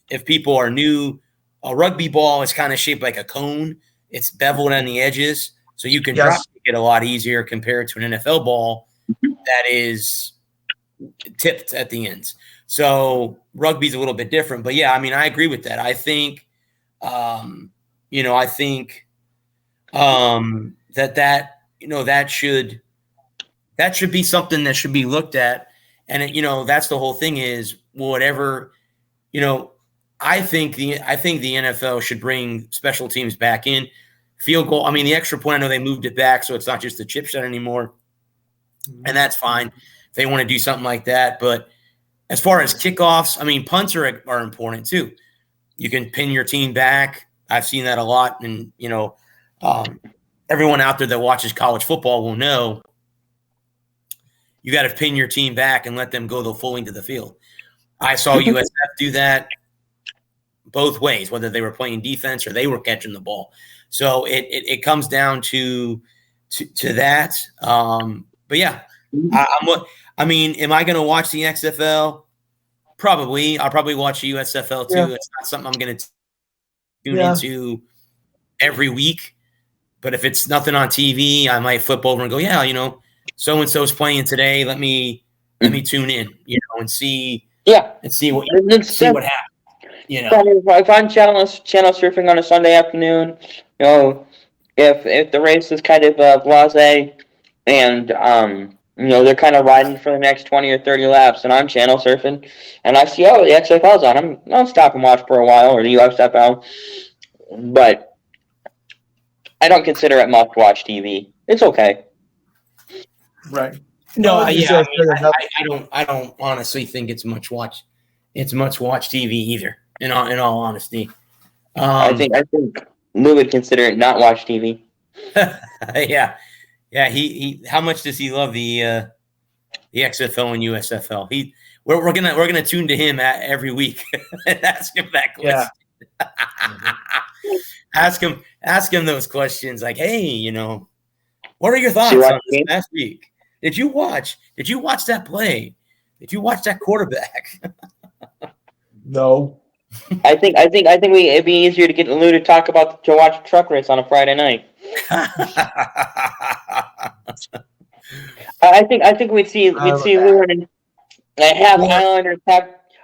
If people are new, a rugby ball is kind of shaped like a cone. It's beveled on the edges, so you can drop it a lot easier compared to an NFL ball that is tipped at the ends. So rugby's a little bit different, but yeah, I mean, I agree with that. I think, that should be something that should be looked at. And that's the whole thing is whatever, I think the NFL should bring special teams back in. Field goal, I mean, the extra point, I know they moved it back, so it's not just the chip shot anymore. And that's fine if they want to do something like that. But as far as kickoffs, I mean, punts are important too. You can pin your team back. I've seen that a lot. And, everyone out there that watches college football will know you got to pin your team back and let them go the full length of the field. I saw USF do that both ways, whether they were playing defense or they were catching the ball. So it comes down to that. But yeah, am I going to watch the XFL? Probably. I'll probably watch the USFL too. Yeah. It's not something I'm going to tune into every week. But if it's nothing on TV, I might flip over and go, yeah, so and so's playing today. Let me tune in, and see what happens. If I'm channel surfing on a Sunday afternoon, if the race is kind of blasé and they're kind of riding for the next 20 or 30 laps, and I'm channel surfing, and I see the XFL's on, I'll stop and watch for a while, or the USFL, but I don't consider it must-watch TV. It's okay. Right. No, I don't honestly think it's much watch TV either. In all honesty, I think Lou would consider it not watch TV. yeah. He how much does he love the XFL and USFL? We're gonna tune to him every week and ask him that question. Yeah. Ask him those questions like, hey, what are your thoughts on this past week? Did you watch that play? Did you watch that quarterback? No. I think it'd be easier to get Lou to watch a truck race on a Friday night. I think we'd see Lou in a half Islanders,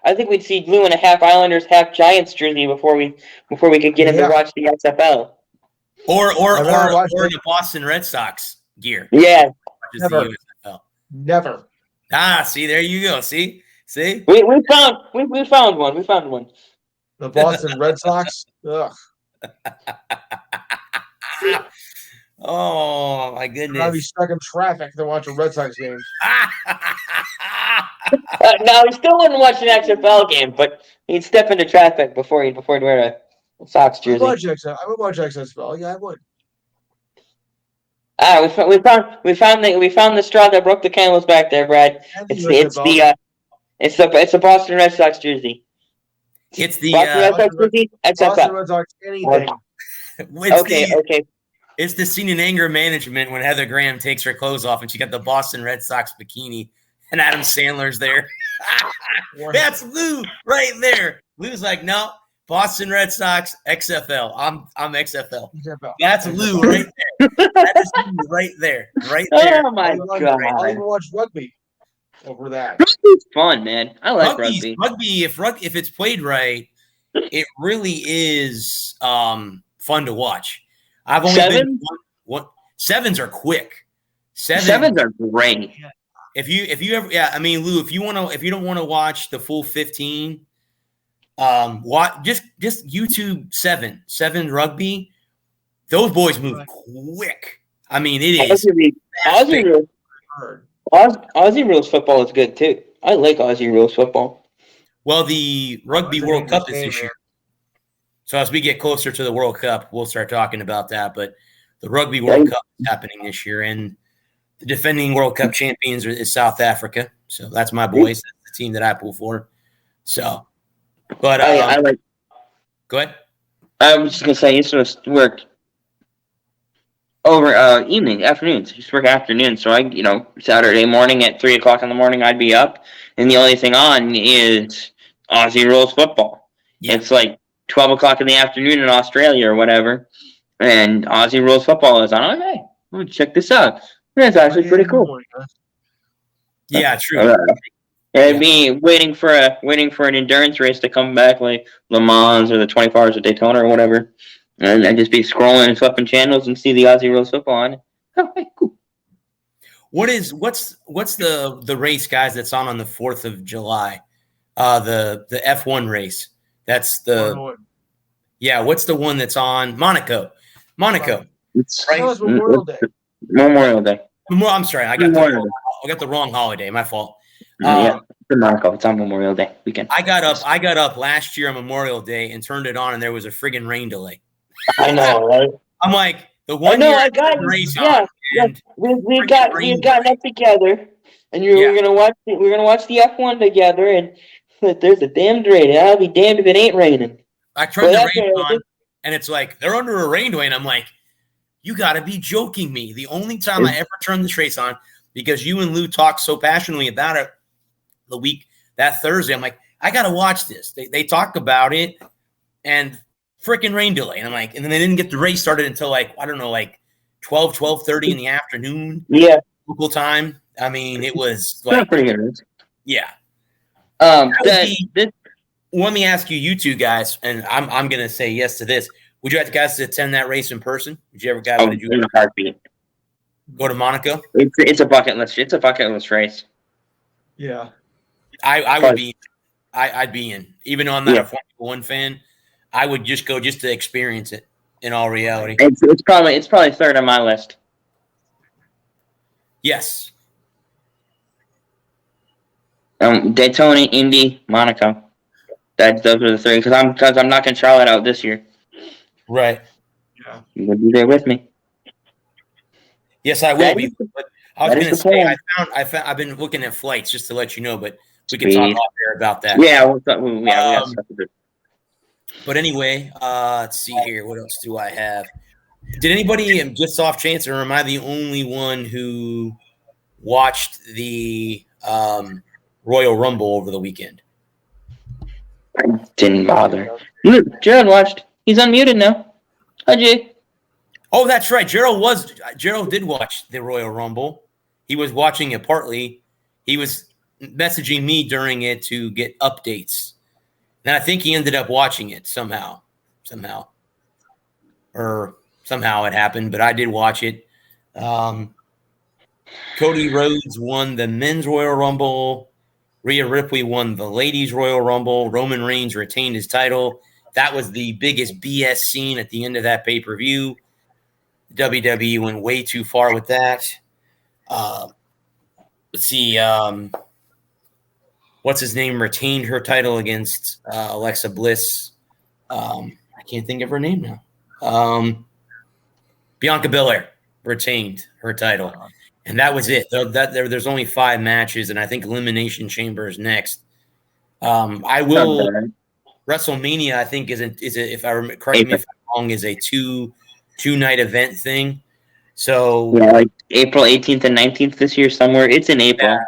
I think we'd see Lou in a half Islanders, half Giants jersey before we could get him to watch the XFL. Or in the Boston Red Sox gear. Yeah. Never. Never. See, there you go. See? We found one. The Boston Red Sox. Ugh. Oh my goodness! I'll be stuck in traffic to watch a Red Sox game. No, he still wouldn't watch an XFL game, but he'd step into traffic before he'd wear a Sox jersey. I would watch XFL. Yeah, I would. We found the straw that broke the camel's back there, Brad. It's a Boston Red Sox jersey. It's the Boston Red Sox jersey. Boston Red Sox anything. Okay. It's the scene in Anger Management when Heather Graham takes her clothes off and she got the Boston Red Sox bikini and Adam Sandler's there. That's Lou right there. Lou's like, no, Boston Red Sox, XFL. I'm XFL. That's Lou right there. That is Lou right there. Right there. Oh my God. I'll even watch rugby over that. Rugby's fun, man. I like rugby. If it's played right, it really is fun to watch. I've only been one. Sevens are quick. Sevens are great. If you ever, Lou, if you don't want to watch the full 15, just YouTube seven rugby. Those boys move quick. I mean, it is. Aussie rules football is good too. I like Aussie rules football. Well, the Rugby World Cup is this year. So as we get closer to the World Cup, we'll start talking about that. But the Rugby World Cup is happening this year, and the defending World Cup champions is South Africa. So that's my boys. That's the team that I pull for. So, but I like. Go ahead. I was just gonna say, I used to work over afternoons. I used to work afternoons, so Saturday morning at 3:00 in the morning, I'd be up, and the only thing on is Aussie rules football. Yeah. It's like 12:00 in the afternoon in Australia or whatever, and Aussie rules football is on. Okay, let me check this out. That's actually pretty cool. Yeah, true. It'd be waiting for an endurance race to come back, like Le Mans or the 24 Hours of Daytona or whatever, and I'd just be scrolling and flipping channels and see the Aussie rules football on it. Okay, cool. What's the race, guys, that's on the 4th of July? The F1 race. That's what's the one that's on Monaco? It's right. Memorial Day. I'm sorry, I got the wrong holiday. My fault. Monaco. It's on Memorial Day weekend. I got up last year on Memorial Day and turned it on, and there was a friggin' rain delay. I know, right? I'm like, the one year I got race on. Yeah. We got that together, and we're gonna watch the F1 together, and there's a damned rain. I'll be damned if it ain't raining. I turned the rain on, and it's like they're under a rain delay, and I'm like, you got to be joking me. The only time I ever turned this race on, because you and Lou talked so passionately about it that Thursday, I'm like, I got to watch this. They talked about it, and freaking rain delay. And I'm like, and then they didn't get the race started until like, I don't know, like 12:30 in the afternoon. Yeah. Local time. I mean, it was Not like, pretty good race. yeah. This Let me ask you two guys, and I'm gonna say yes to this. Would you guys attend that race in person? Would you ever guys? Did you in a heartbeat. go to Monaco? It's a bucket list. It's a bucket list race. Yeah. I would be. I'd be in, even though I'm not a Formula One fan. I would just go just to experience it. In all reality, It's probably third on my list. yes. Daytona, Indy, Monaco. Those are the three because I'm knocking Charlotte out this year. Right. Yeah. You would be there with me. Yes, I will That be. is the- But I was that is going to the say plan. I've been looking at flights just to let you know, but we can talk Sweet. off there about that. Yeah, we got stuff to do. But anyway, let's see here. What else do I have? Did anybody, just off chance, or am I the only one who watched the Royal Rumble over the weekend? I didn't bother. Jared watched. He's unmuted now. Hi, Jay. Oh, that's right. Gerald did watch the Royal Rumble. He was watching it partly. He was messaging me during it to get updates. And I think he ended up watching it somehow. Or somehow it happened, but I did watch it. Cody Rhodes won the men's Royal Rumble. Rhea Ripley won the ladies' Royal Rumble. Roman Reigns retained his title. That was the biggest BS scene at the end of that pay-per-view. WWE went way too far with that. Let's see. What's his name retained her title against Alexa Bliss. I can't think of her name now. Bianca Belair retained her title. And that was it. There's only 5 matches, and I think Elimination Chamber is next. WrestleMania, I think, is if I remember, correct me if I'm wrong, is a two-night event thing. So yeah, like April 18th and 19th this year somewhere. It's in April. Yeah,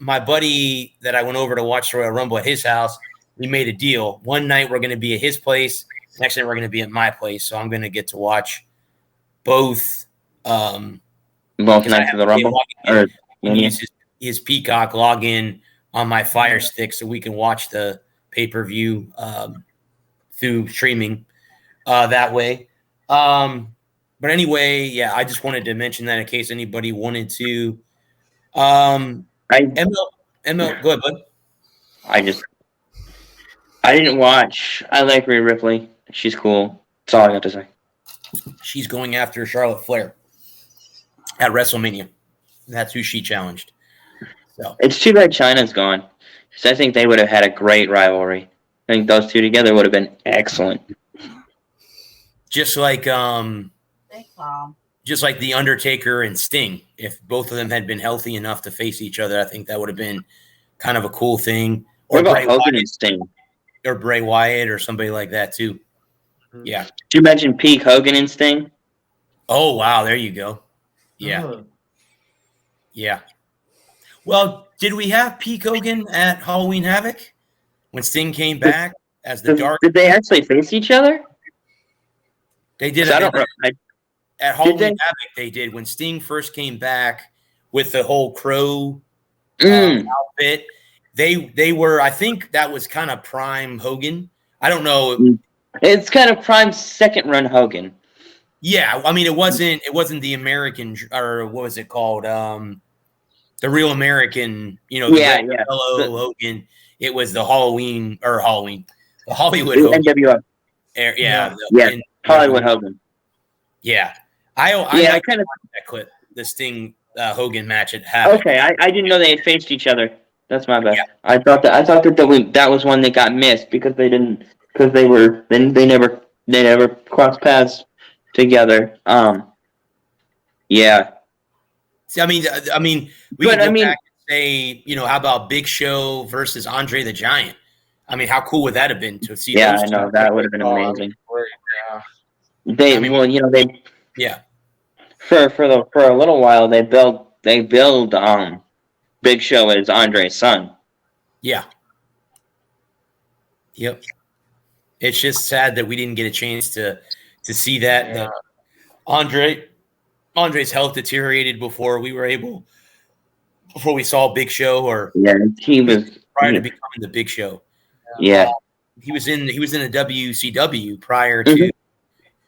my buddy that I went over to watch the Royal Rumble at his house, we made a deal. One night we're going to be at his place. Next night we're going to be at my place. So I'm going to get to watch both. Both nights of the Rumble. Or use his Peacock login on my Fire Stick so we can watch the pay-per-view through streaming that way. But anyway, yeah, I just wanted to mention that in case anybody wanted to. ML, go ahead, bud. I didn't watch. I like Rhea Ripley. She's cool. That's all I got to say. She's going after Charlotte Flair at WrestleMania. That's who she challenged. So it's too bad China's gone. Because I think they would have had a great rivalry. I think those two together would have been excellent. Just like The Undertaker and Sting. If both of them had been healthy enough to face each other, I think that would have been kind of a cool thing. Or about Hogan and Sting? Or Bray Wyatt or somebody like that too. Yeah. Did you mention peak Hogan and Sting? Oh, wow. There you go. Yeah. Yeah. Well, did we have peak Hogan at Halloween Havoc when Sting came back as the Dark? Did they actually face each other? They did. At Halloween Havoc, they did. When Sting first came back with the whole crow outfit, they were, I think that was kind of prime Hogan. I don't know. It's kind of prime second run Hogan. Yeah, I mean, it wasn't the American, or what was it called? The Real American, Hello Hogan. It was the the Hollywood Hogan. NWO. Hollywood Hogan. Yeah, I kind of like that clip, the Sting Hogan match at Havoc. Okay, I didn't know they had faced each other. That's my bad. Yeah. I thought that was one that got missed because they never crossed paths together. Yeah. See, I mean, we can go back and say, how about Big Show versus Andre the Giant? I mean, how cool would that have been to see? Yeah, I know that would have been amazing. For a little while they build Big Show as Andre's son. Yeah. Yep. It's just sad that we didn't get a chance to see that. Yeah. Andre's health deteriorated before we saw Big Show, or he was prior to becoming the Big Show. Yeah. He was in a WCW prior to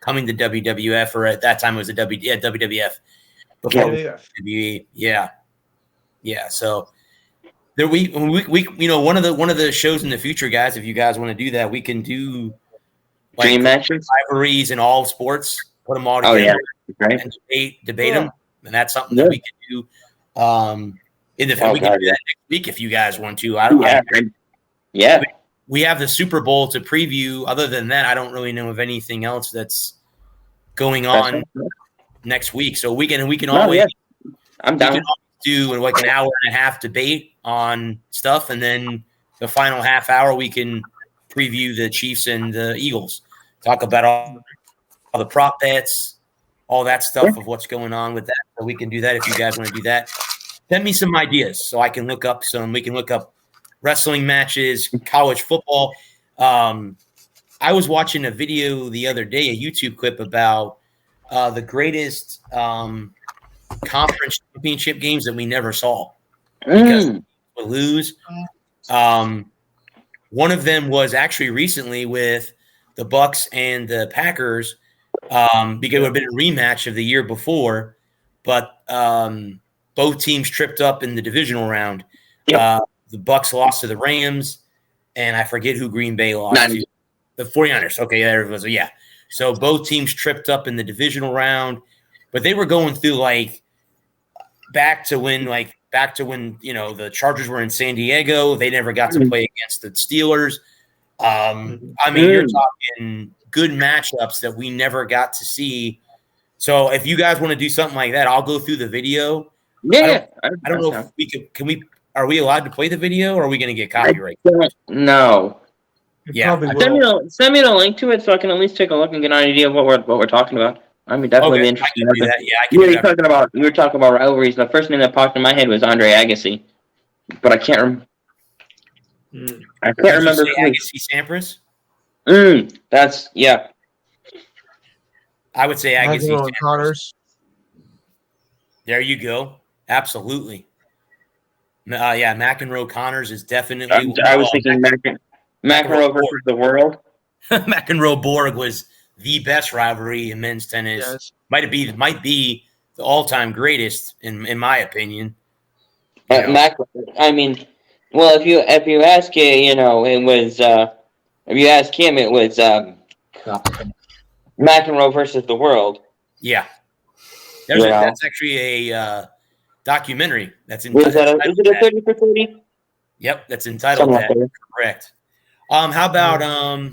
coming to WWF, or at that time it was a WWF. Before WWE. Yeah. So there we one of the shows in the future, guys. If you guys want to do that, we can do dream matches, rivalries in all sports. Put them all together and debate them, and that's something that we can do. We can do that next week if you guys want to. We have the Super Bowl to preview. Other than that, I don't really know of anything else that's going on next week. So we can always I'm down. Do like an hour and a half debate on stuff, and then the final half hour we can preview the Chiefs and the Eagles. Talk about all the prop bets, all that stuff of what's going on with that. So we can do that if you guys want to do that. Send me some ideas so I can look up we can look up wrestling matches, college football. I was watching a video the other day, a YouTube clip about the greatest conference championship games that we never saw because we lose. One of them was actually recently with the Bucks and the Packers, because it would have been a rematch of the year before, but both teams tripped up in the divisional round. The Bucks lost to the Rams, and I forget who Green Bay lost to. The 49ers. Okay, there it was. Yeah. So both teams tripped up in the divisional round, but they were going through back to when the Chargers were in San Diego. They never got to play against the Steelers. You're talking good matchups that we never got to see. So if you guys want to do something like that, I'll go through the video. Yeah. I don't know if we could. Are we allowed to play the video, or are we going to get copyright? No. Yeah. Send me the link to it so I can at least take a look and get an idea of what we're talking about. I mean, definitely be interesting. I can do that. Yeah, I can do that. We were talking about rivalries. The first name that popped in my head was Andre Agassi, but I can't remember. I can't remember. Agassi Sampras. That's I would say Agassi Sampras. There you go. Absolutely. McEnroe Connors is definitely. I was thinking McEnroe versus the world. McEnroe Borg was the best rivalry in men's tennis. Yes. Might be the all-time greatest in my opinion. If you ask it was if you ask him, it was McEnroe versus the world. Yeah, that's actually a documentary. That's entitled. Is it a 30 for 30? Yep, that's entitled that. Correct. How about I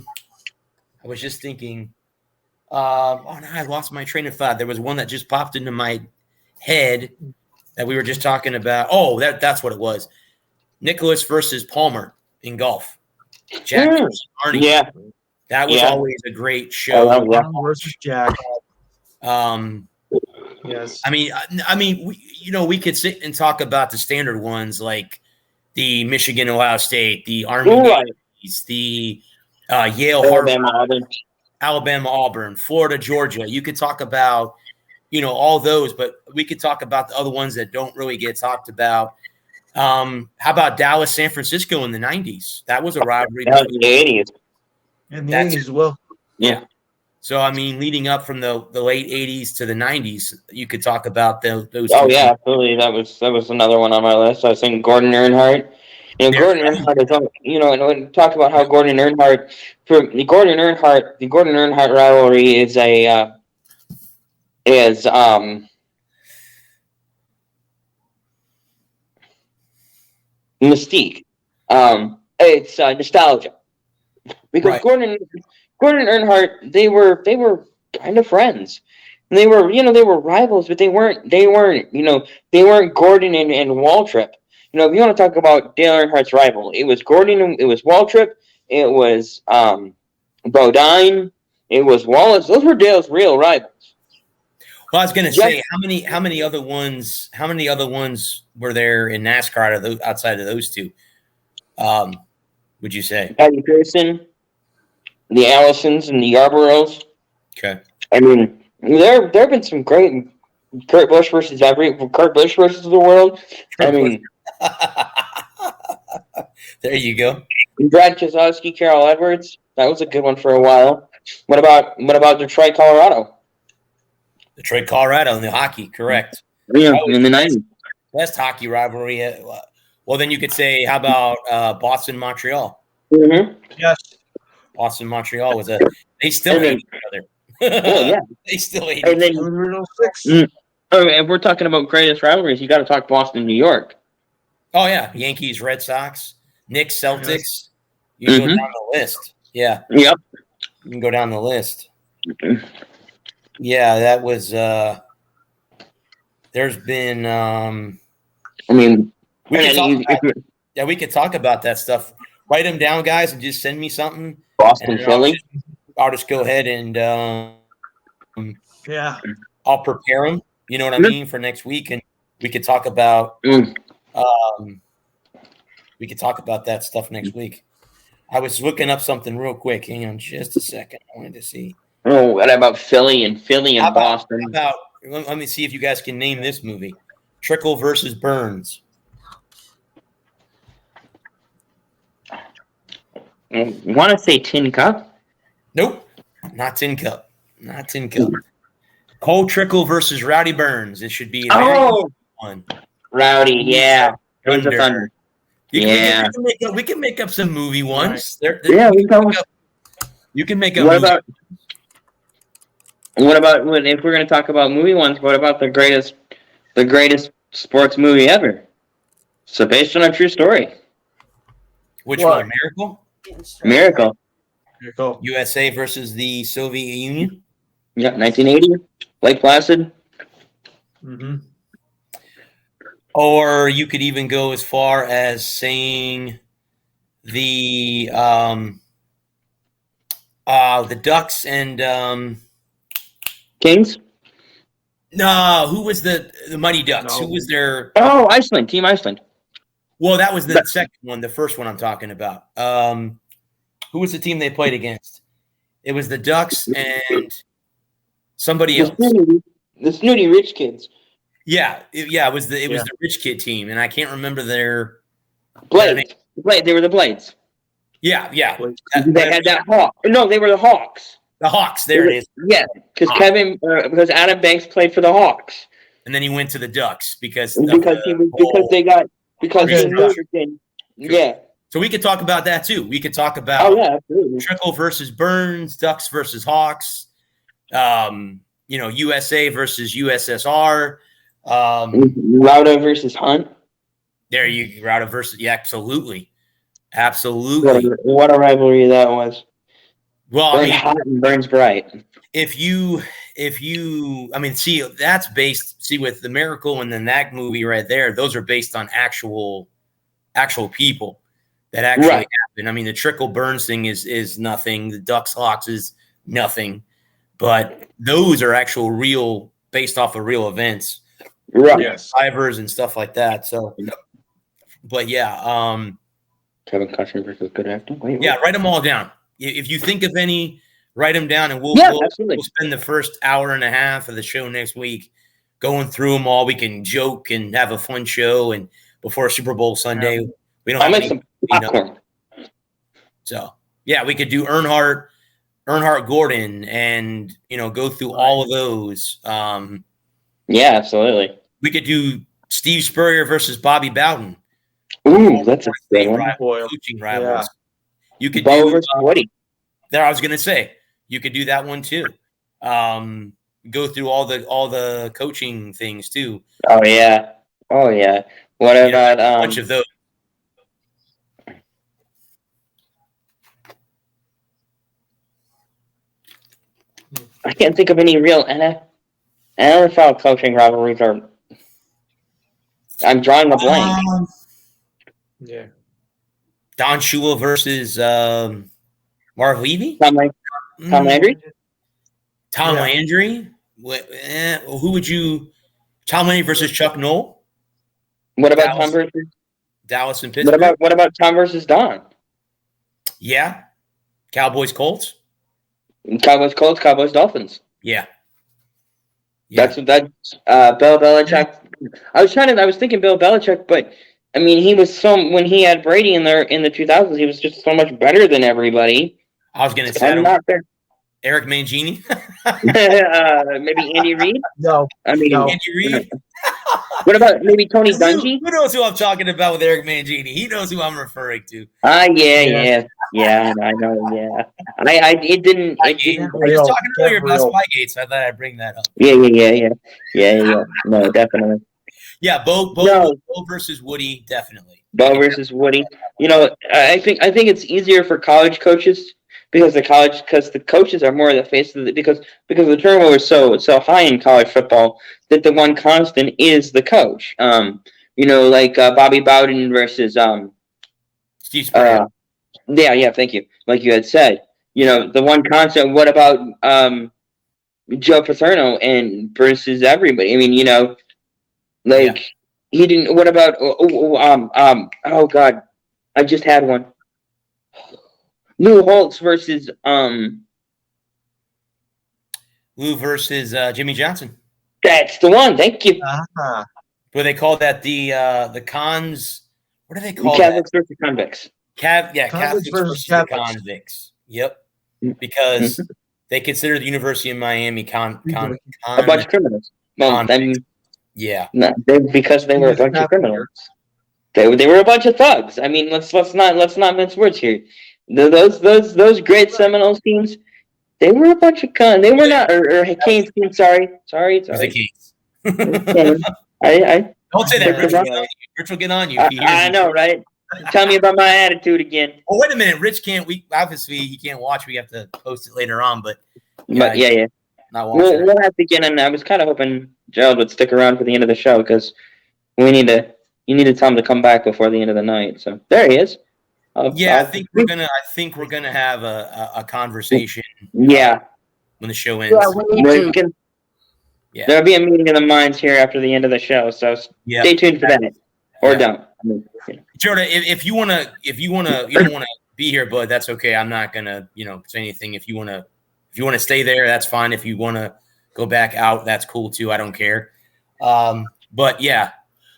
was just thinking. I lost my train of thought. There was one that just popped into my head that we were just talking about. Oh, that's what it was. Nicholas versus Palmer in golf. Jack versus Arnie. Yeah. That was always a great show. Versus Jack. Yes. We could sit and talk about the standard ones like the Michigan Ohio State, the Army, the Yale, Harvard, Alabama, Auburn, Florida, Georgia. You could talk about, all those, but we could talk about the other ones that don't really get talked about. How about Dallas, San Francisco in the 90s? That was a rivalry. That was in the 80s. In the 80s as well. Yeah. So, leading up from the late 80s to the 90s, you could talk about those. Oh, yeah, absolutely. That was another one on my list. I was thinking Gordon Earnhardt. Gordon Earnhardt is, and we talked about how the Gordon Earnhardt rivalry is mystique. It's nostalgia because Gordon Earnhardt, they were kind of friends. And they were rivals, but they weren't Gordon and Waltrip. If you want to talk about Dale Earnhardt's rival, it was Gordon, it was Waltrip, it was Bodine, it was Wallace. Those were Dale's real rivals. Well, I was going to say, how many other ones were there in NASCAR outside of those two? Would you say? Patty Pearson, the Allisons and the Yarboroughs. Okay. I mean, there have been some great Kurt Busch versus the world. I mean, there you go. Brad Keselowski, Carol Edwards. That was a good one for a while. What about Detroit, Colorado? Detroit, Colorado, and the hockey, correct. Yeah, in the 90s. Best hockey rivalry. Well, then you could say, how about Boston, Montreal? Mm-hmm. Yes. Boston, Montreal was they still hate each other. Oh, yeah. They still hate And then, Original 6. if we're talking about greatest rivalries, you got to talk Boston, New York. Oh, yeah. Yankees, Red Sox, Knicks, Celtics. Yes. You can go down the list. Yeah. Yep. You can go down the list. Yeah, that was there's been I mean, we could talk about that stuff. Write them down, guys, and just send me something. Boston, Philly. I'll just go ahead and Yeah. I'll prepare them. You know what I mean, for next week, and we could talk about we could talk about that stuff next week. I was looking up something real quick. Hang on just a second. I wanted to see. Oh, what about Philly and Boston? Let me see if you guys can name this movie. Trickle versus Burns. I want to say Tin Cup. Nope. Not Tin Cup. Not Tin Cup. Cole Trickle versus Rowdy Burns. It should be one. Rowdy, yeah. Thunder. Yeah. We can make up some movie ones. You can make up. What about if we're going to talk about movie ones? What about the greatest sports movie ever? So based on a true story. Which one? Miracle. Miracle. USA versus the Soviet Union. Yeah, 1980. Lake Placid. Mm-hmm. Or you could even go as far as saying the Ducks and Kings. No, who was the Mighty Ducks? No. Who was their? Oh, Iceland, Team Iceland. Well, that was the second one. The first one I'm talking about. Who was the team they played against? It was the Ducks and somebody else. The snooty rich kids. Yeah, it was the rich kid team, and I can't remember their Blades. They were the Blades. Yeah. They had that hawk. No, they were the Hawks. The Hawks. There it is. Yeah, because Adam Banks played for the Hawks, and then he went to the Ducks because Yeah. So we could talk about that too. We could talk about absolutely. Trickle versus Burns, Ducks versus Hawks, USA versus USSR, Lauda versus Hunt. There you Lauda versus absolutely. What a rivalry that was. Well, Burns hot and Burns bright. If you that's based with the Miracle and then that movie right there, those are based on actual people that actually happened. I mean, the Trickle Burns thing is nothing. The Ducks Hawks is nothing, but those are actual real, based off of real events, right? Yes, survivors and stuff like that. So, but yeah, Kevin Costner versus good acting. Write them all down. If you think of any, write them down, and we'll spend the first hour and a half of the show next week going through them all. We can joke and have a fun show, and before Super Bowl Sunday, we don't. I'll make some popcorn. So we could do Earnhardt Gordon, and go through all of those. Absolutely. We could do Steve Spurrier versus Bobby Bowden. Ooh, that's a great one. Coaching rivals. You could Bo versus Woody. There, I was gonna say you could do that one too. Go through all the coaching things too. Oh yeah. What about a bunch of those? I can't think of any real NFL coaching rivalries. I'm drawing a blank. Don Shula versus Marv Levy? Tom Landry? Tom Landry? Who would you – Tom Landry versus Chuck Noll? What about Tom versus – Dallas and Pittsburgh? What about Tom versus Don? Yeah. Cowboys Colts? Cowboys, Colts, Cowboys, Dolphins. Yeah. That's Bill Belichick. I was thinking Bill Belichick, but I mean, he was when he had Brady in the 2000s, he was just so much better than everybody. I was going to say not fair. Eric Mangini. Maybe Andy Reid. No, I mean, no. Andy Reid. What about maybe Tony Dungy? Who knows who I'm talking about with Eric Mangini? He knows who I'm referring to. Yeah, I know. Yeah, it didn't. I was talking earlier about Spygate, so I thought I'd bring that up. Yeah. No, definitely. Yeah, Bo versus Woody, definitely. Bo versus Woody. You know, I think it's easier for college coaches because the coaches are more the face of because the turnover is so high in college football that the one constant is the coach. You know, like Bobby Bowden versus Steve Spurrier. Yeah, thank you. Like you had said, you know, the one constant. What about Joe Paterno and versus everybody? I mean, you know, like he didn't. What about oh God, I just had one. Lou Holtz versus Lou versus Jimmy Johnson. That's the one. Thank you. Uh-huh. What do they call that? The cons. What do they call Catholics that? versus convicts. Catholics versus the convicts. Yep. Because they consider the University of Miami a bunch of criminals. Well, because they were a bunch of criminals. They were a bunch of thugs. I mean, let's not mince words here. Those great Seminoles teams, they were a bunch of cons. They were not or Canes team. Sorry. It was the Canes. I don't say that, Rich. Rich will get on you. I know, right? Tell me about my attitude again. Oh, wait a minute. Rich can't. Obviously he can't watch. We have to post it later on. But yeah. Not watching. We'll have to get in. I was kind of hoping Gerald would stick around for the end of the show because you needed time to come back before the end of the night. So there he is. I think we're gonna have a conversation. Yeah. When the show ends. There'll be a meeting of the minds here after the end of the show. So stay tuned for that. Or don't. Jordan, if you wanna, you don't wanna be here, bud, that's okay. I'm not gonna, say anything. If you wanna stay there, that's fine. If you wanna go back out, that's cool too. I don't care. But yeah.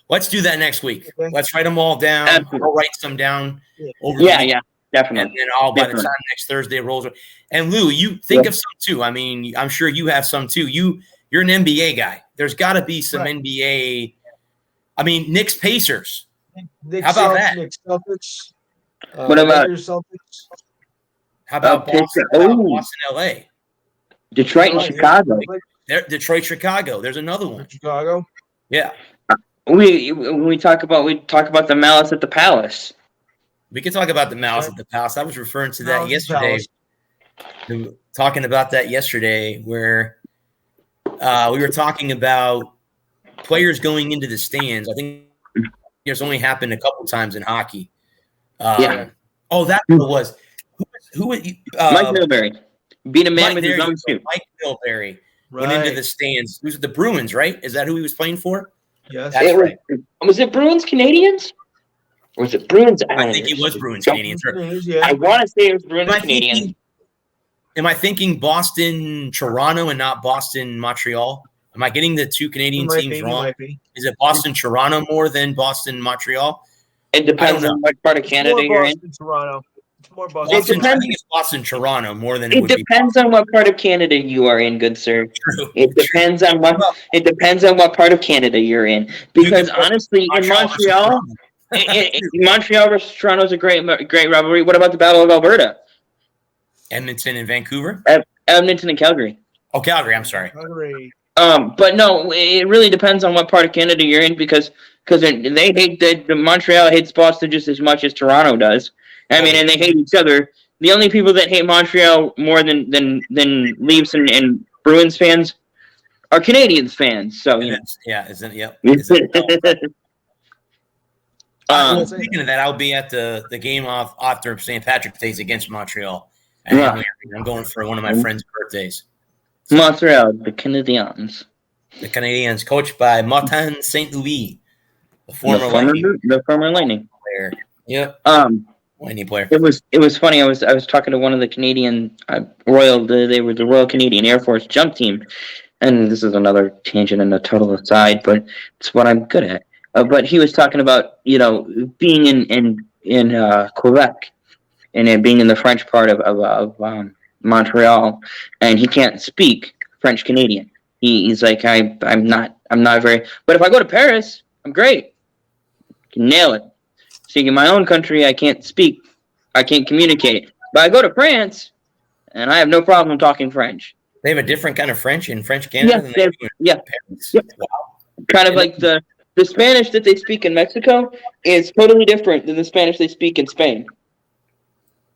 Let's do that next week. Let's write them all down. Absolutely. I'll write some down. Yeah, definitely. And then by the time next Thursday rolls. And Lou, you think of some too. I mean, I'm sure you have some too. You're an NBA guy. There's got to be some NBA. I mean, Knicks Pacers. How about that? Knicks Celtics. What about Celtics? How about Boston, LA? Detroit and Chicago. Detroit, Chicago. There's another one. Chicago. Yeah. We talk about the Malice at the Palace. We could talk about the Malice at the Palace. I was referring to that yesterday. Talking about that yesterday, where we were talking about players going into the stands. I think it's only happened a couple times in hockey. Oh, that's what it was. Who Mike Milbury beat a man with his own shoe. Mike Milbury went into the stands. It was the Bruins, right? Is that who he was playing for? Yes. Was it Bruins Canadians? Or was it Bruins Islanders? I think it was Bruins Canadians. I want to say it was Bruins Canadians. Am I thinking Boston Toronto and not Boston Montreal? Am I getting the two Canadian teams wrong? Is it Boston Toronto more than Boston Montreal? It depends on what part of Canada you're in. Toronto. I think it's Boston Toronto more than it depends on what part of Canada you are in, good sir. True. It depends on what part of Canada you're in. Because honestly, in Montreal, Montreal versus Toronto is a great rivalry. What about the Battle of Alberta? Edmonton and Vancouver? Edmonton and Calgary. Oh, Calgary. I'm sorry. Calgary. But no, it really depends on what part of Canada you're in because they hate the Montreal hates Boston just as much as Toronto does. I mean, and they hate each other. The only people that hate Montreal more than Leafs and Bruins fans are Canadians fans. So isn't Yep. Speaking of that, I'll be at the game after St. Patrick's Day against Montreal. And I'm going for one of my friends' birthdays. Montreal, the Canadiens. The Canadiens, coached by Martin St. Louis, the former Lightning player. Yep. Any player. It was funny. I was talking to one of the Canadian they were the Royal Canadian Air Force jump team, and this is another tangent and a total aside, but it's what I'm good at. But he was talking about being in Quebec and then being in the French part of Montreal, and he can't speak French Canadian. He's like, I'm not very, but if I go to Paris, I'm great, can nail it. See, in my own country, I can't speak, I can't communicate, but I go to France, and I have no problem talking French. They have a different kind of French in French Canada than they do in Paris. Yep. Wow. Kind of like the Spanish that they speak in Mexico is totally different than the Spanish they speak in Spain.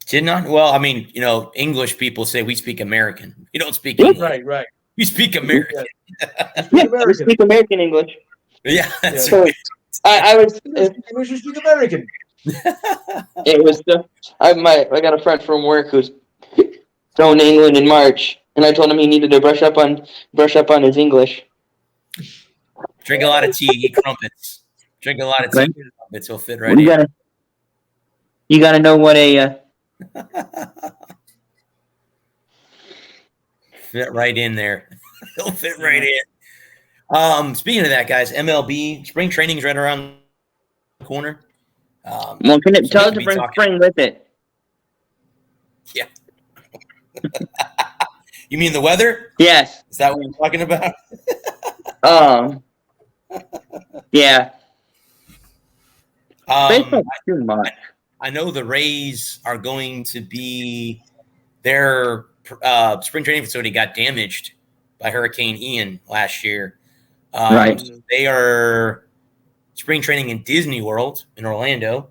Did not? Well, I mean, English people say we speak American. We don't speak English. Right. We speak American. We speak American English. Yeah. That's So I was. We should speak American. It was. I got a friend from work who's going to England in March, and I told him he needed to brush up on his English. Drink a lot of tea, eat crumpets. Drink a lot of tea, Right. eat crumpets. He'll fit right in. You gotta know what a. Fit right in there. He'll fit right in. Speaking of that, guys, MLB spring training's right around the corner. Well, can it tell us to bring spring with it? Yeah. You mean the weather? Yes. Is that what you're talking about? Yeah. Baseball's too much. I know the Rays are going to be their spring training facility got damaged by Hurricane Ian last year. Right. They are spring training in Disney World in Orlando,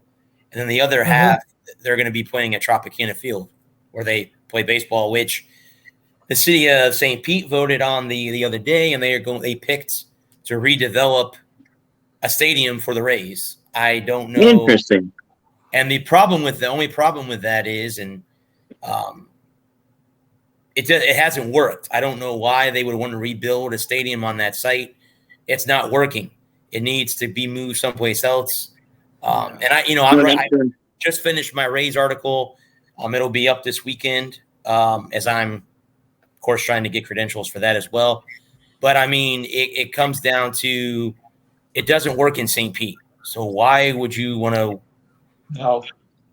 and then the other half they're going to be playing at Tropicana Field, where they play baseball, which the city of St. Pete voted on the other day, and they picked to redevelop a stadium for the Rays. I don't know. Interesting. And the only problem with that is, and it hasn't worked. I don't know why they would want to rebuild a stadium on that site. It's not working. It needs to be moved someplace else. And I just finished my Rays article. It'll be up this weekend, as I'm, of course, trying to get credentials for that as well. But I mean, it comes down to it doesn't work in St. Pete. So why would you want to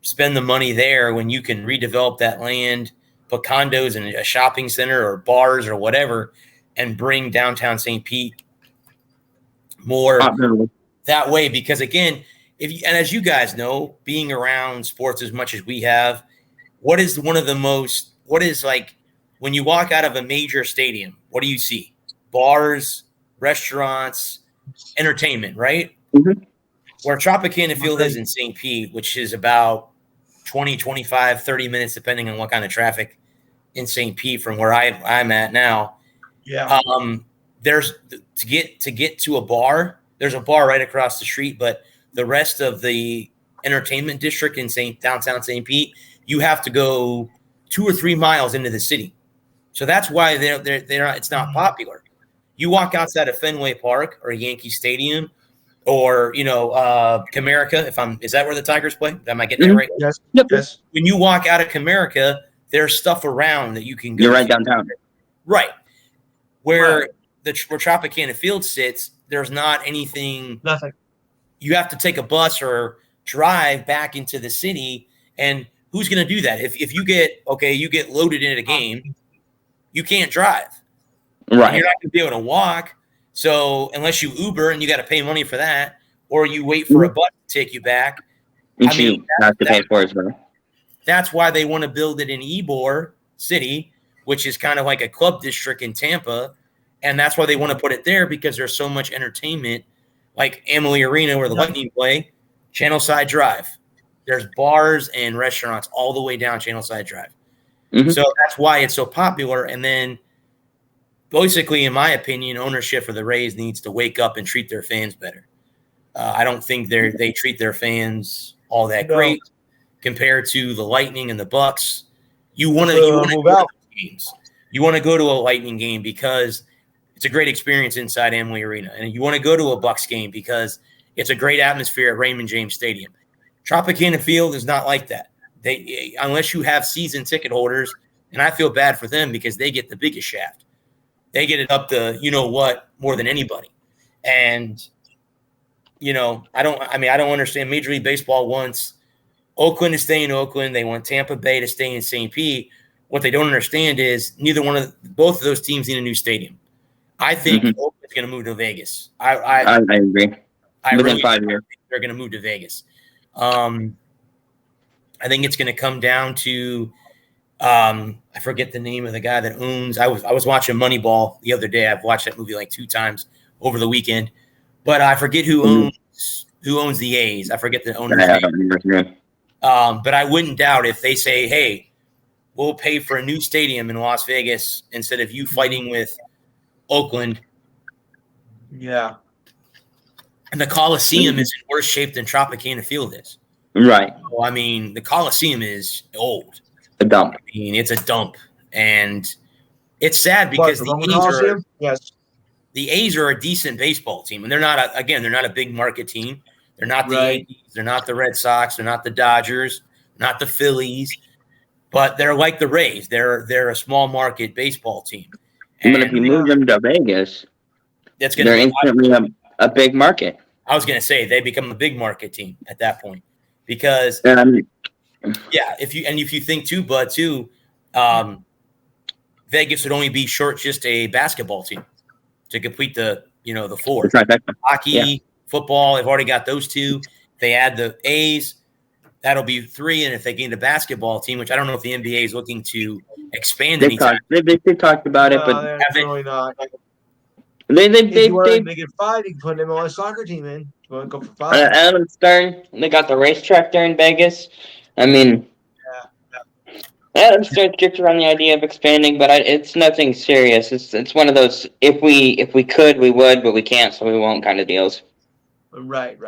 spend the money there when you can redevelop that land, put condos in a shopping center or bars or whatever, and bring downtown St. Pete more that way? Because again, and as you guys know, being around sports as much as we have, what is like when you walk out of a major stadium, what do you see? Bars, restaurants, entertainment, right? Mm-hmm. Where Tropicana Field is in St. Pete, which is about 20, 25, 30 minutes, depending on what kind of traffic in St. Pete from where I'm at now. Yeah. There's to get to a bar, there's a bar right across the street, but the rest of the entertainment district in downtown St. Pete, you have to go 2 or 3 miles into the city. So that's why it's not popular. You walk outside of Fenway Park or Yankee Stadium or, Comerica, is that where the Tigers play? Am I getting that right? Yes. Yep. Yes. When you walk out of Comerica, there's stuff around that you can go. You're right downtown. Right. Where Tropicana Field sits, there's not anything. Nothing. You have to take a bus or drive back into the city. And who's going to do that? If you get loaded into a game, you can't drive. Right. And you're not going to be able to walk. So unless you Uber and you got to pay money for that, or you wait for a bus to take you back, You have to pay for it as well. That's why they want to build it in Ybor City, which is kind of like a club district in Tampa. And that's why they want to put it there, because there's so much entertainment, like Amalie Arena where the Lightning play, Channel Side Drive. There's bars and restaurants all the way down Channel Side Drive. Mm-hmm. So that's why it's so popular. And then basically, in my opinion, ownership for the Rays needs to wake up and treat their fans better. I don't think they treat their fans all that great compared to the Lightning and the Bucks. You want to go to those games. You want to go to a Lightning game because it's a great experience inside Amalie Arena, and you want to go to a Bucks game because it's a great atmosphere at Raymond James Stadium. Tropicana Field is not like that. They unless you have season ticket holders, and I feel bad for them because they get the biggest shaft. They get it up to what more than anybody. And I don't understand. Major League Baseball wants Oakland to stay in Oakland. They want Tampa Bay to stay in St. Pete. What they don't understand is both of those teams need a new stadium. I think Oakland's going to move to Vegas. I agree. Within 5 years, they're going to move to Vegas. I think it's going to come down to I forget the name of the guy that owns. I was watching Moneyball the other day. I've watched that movie like 2 times over the weekend, but I forget who owns the A's. I forget the owner's name. But I wouldn't doubt if they say, "Hey, we'll pay for a new stadium in Las Vegas instead of you fighting with Oakland." Yeah. And the Coliseum is in worse shape than Tropicana Field is. Right. So, I mean, the Coliseum is old. A dump. I mean, it's a dump. And it's sad because the A's are a decent baseball team. And they're not a big market team. They're not the Yankees. They're not the Red Sox. They're not the Dodgers. Not the Phillies. But they're like the Rays. They're a small market baseball team. But if you move them to Vegas, they're instantly a big market. I was going to say they become a big market team at that point because if you think too, Bud, Vegas would only be short just a basketball team to complete the 4. Hockey, football, they've already got those 2. They add the A's, that'll be 3. And if they gain a basketball team, which I don't know if the NBA is looking to expand anytime. They talked about it, but they're really not. They make it 5. You can put them on a soccer team in. You want to go for 5? Adam Stern, they got the racetrack there in Vegas. I mean, Adam Stern kicked around the idea of expanding, but it's nothing serious. It's one of those if we could, we would, but we can't, so we won't kind of deals. Right.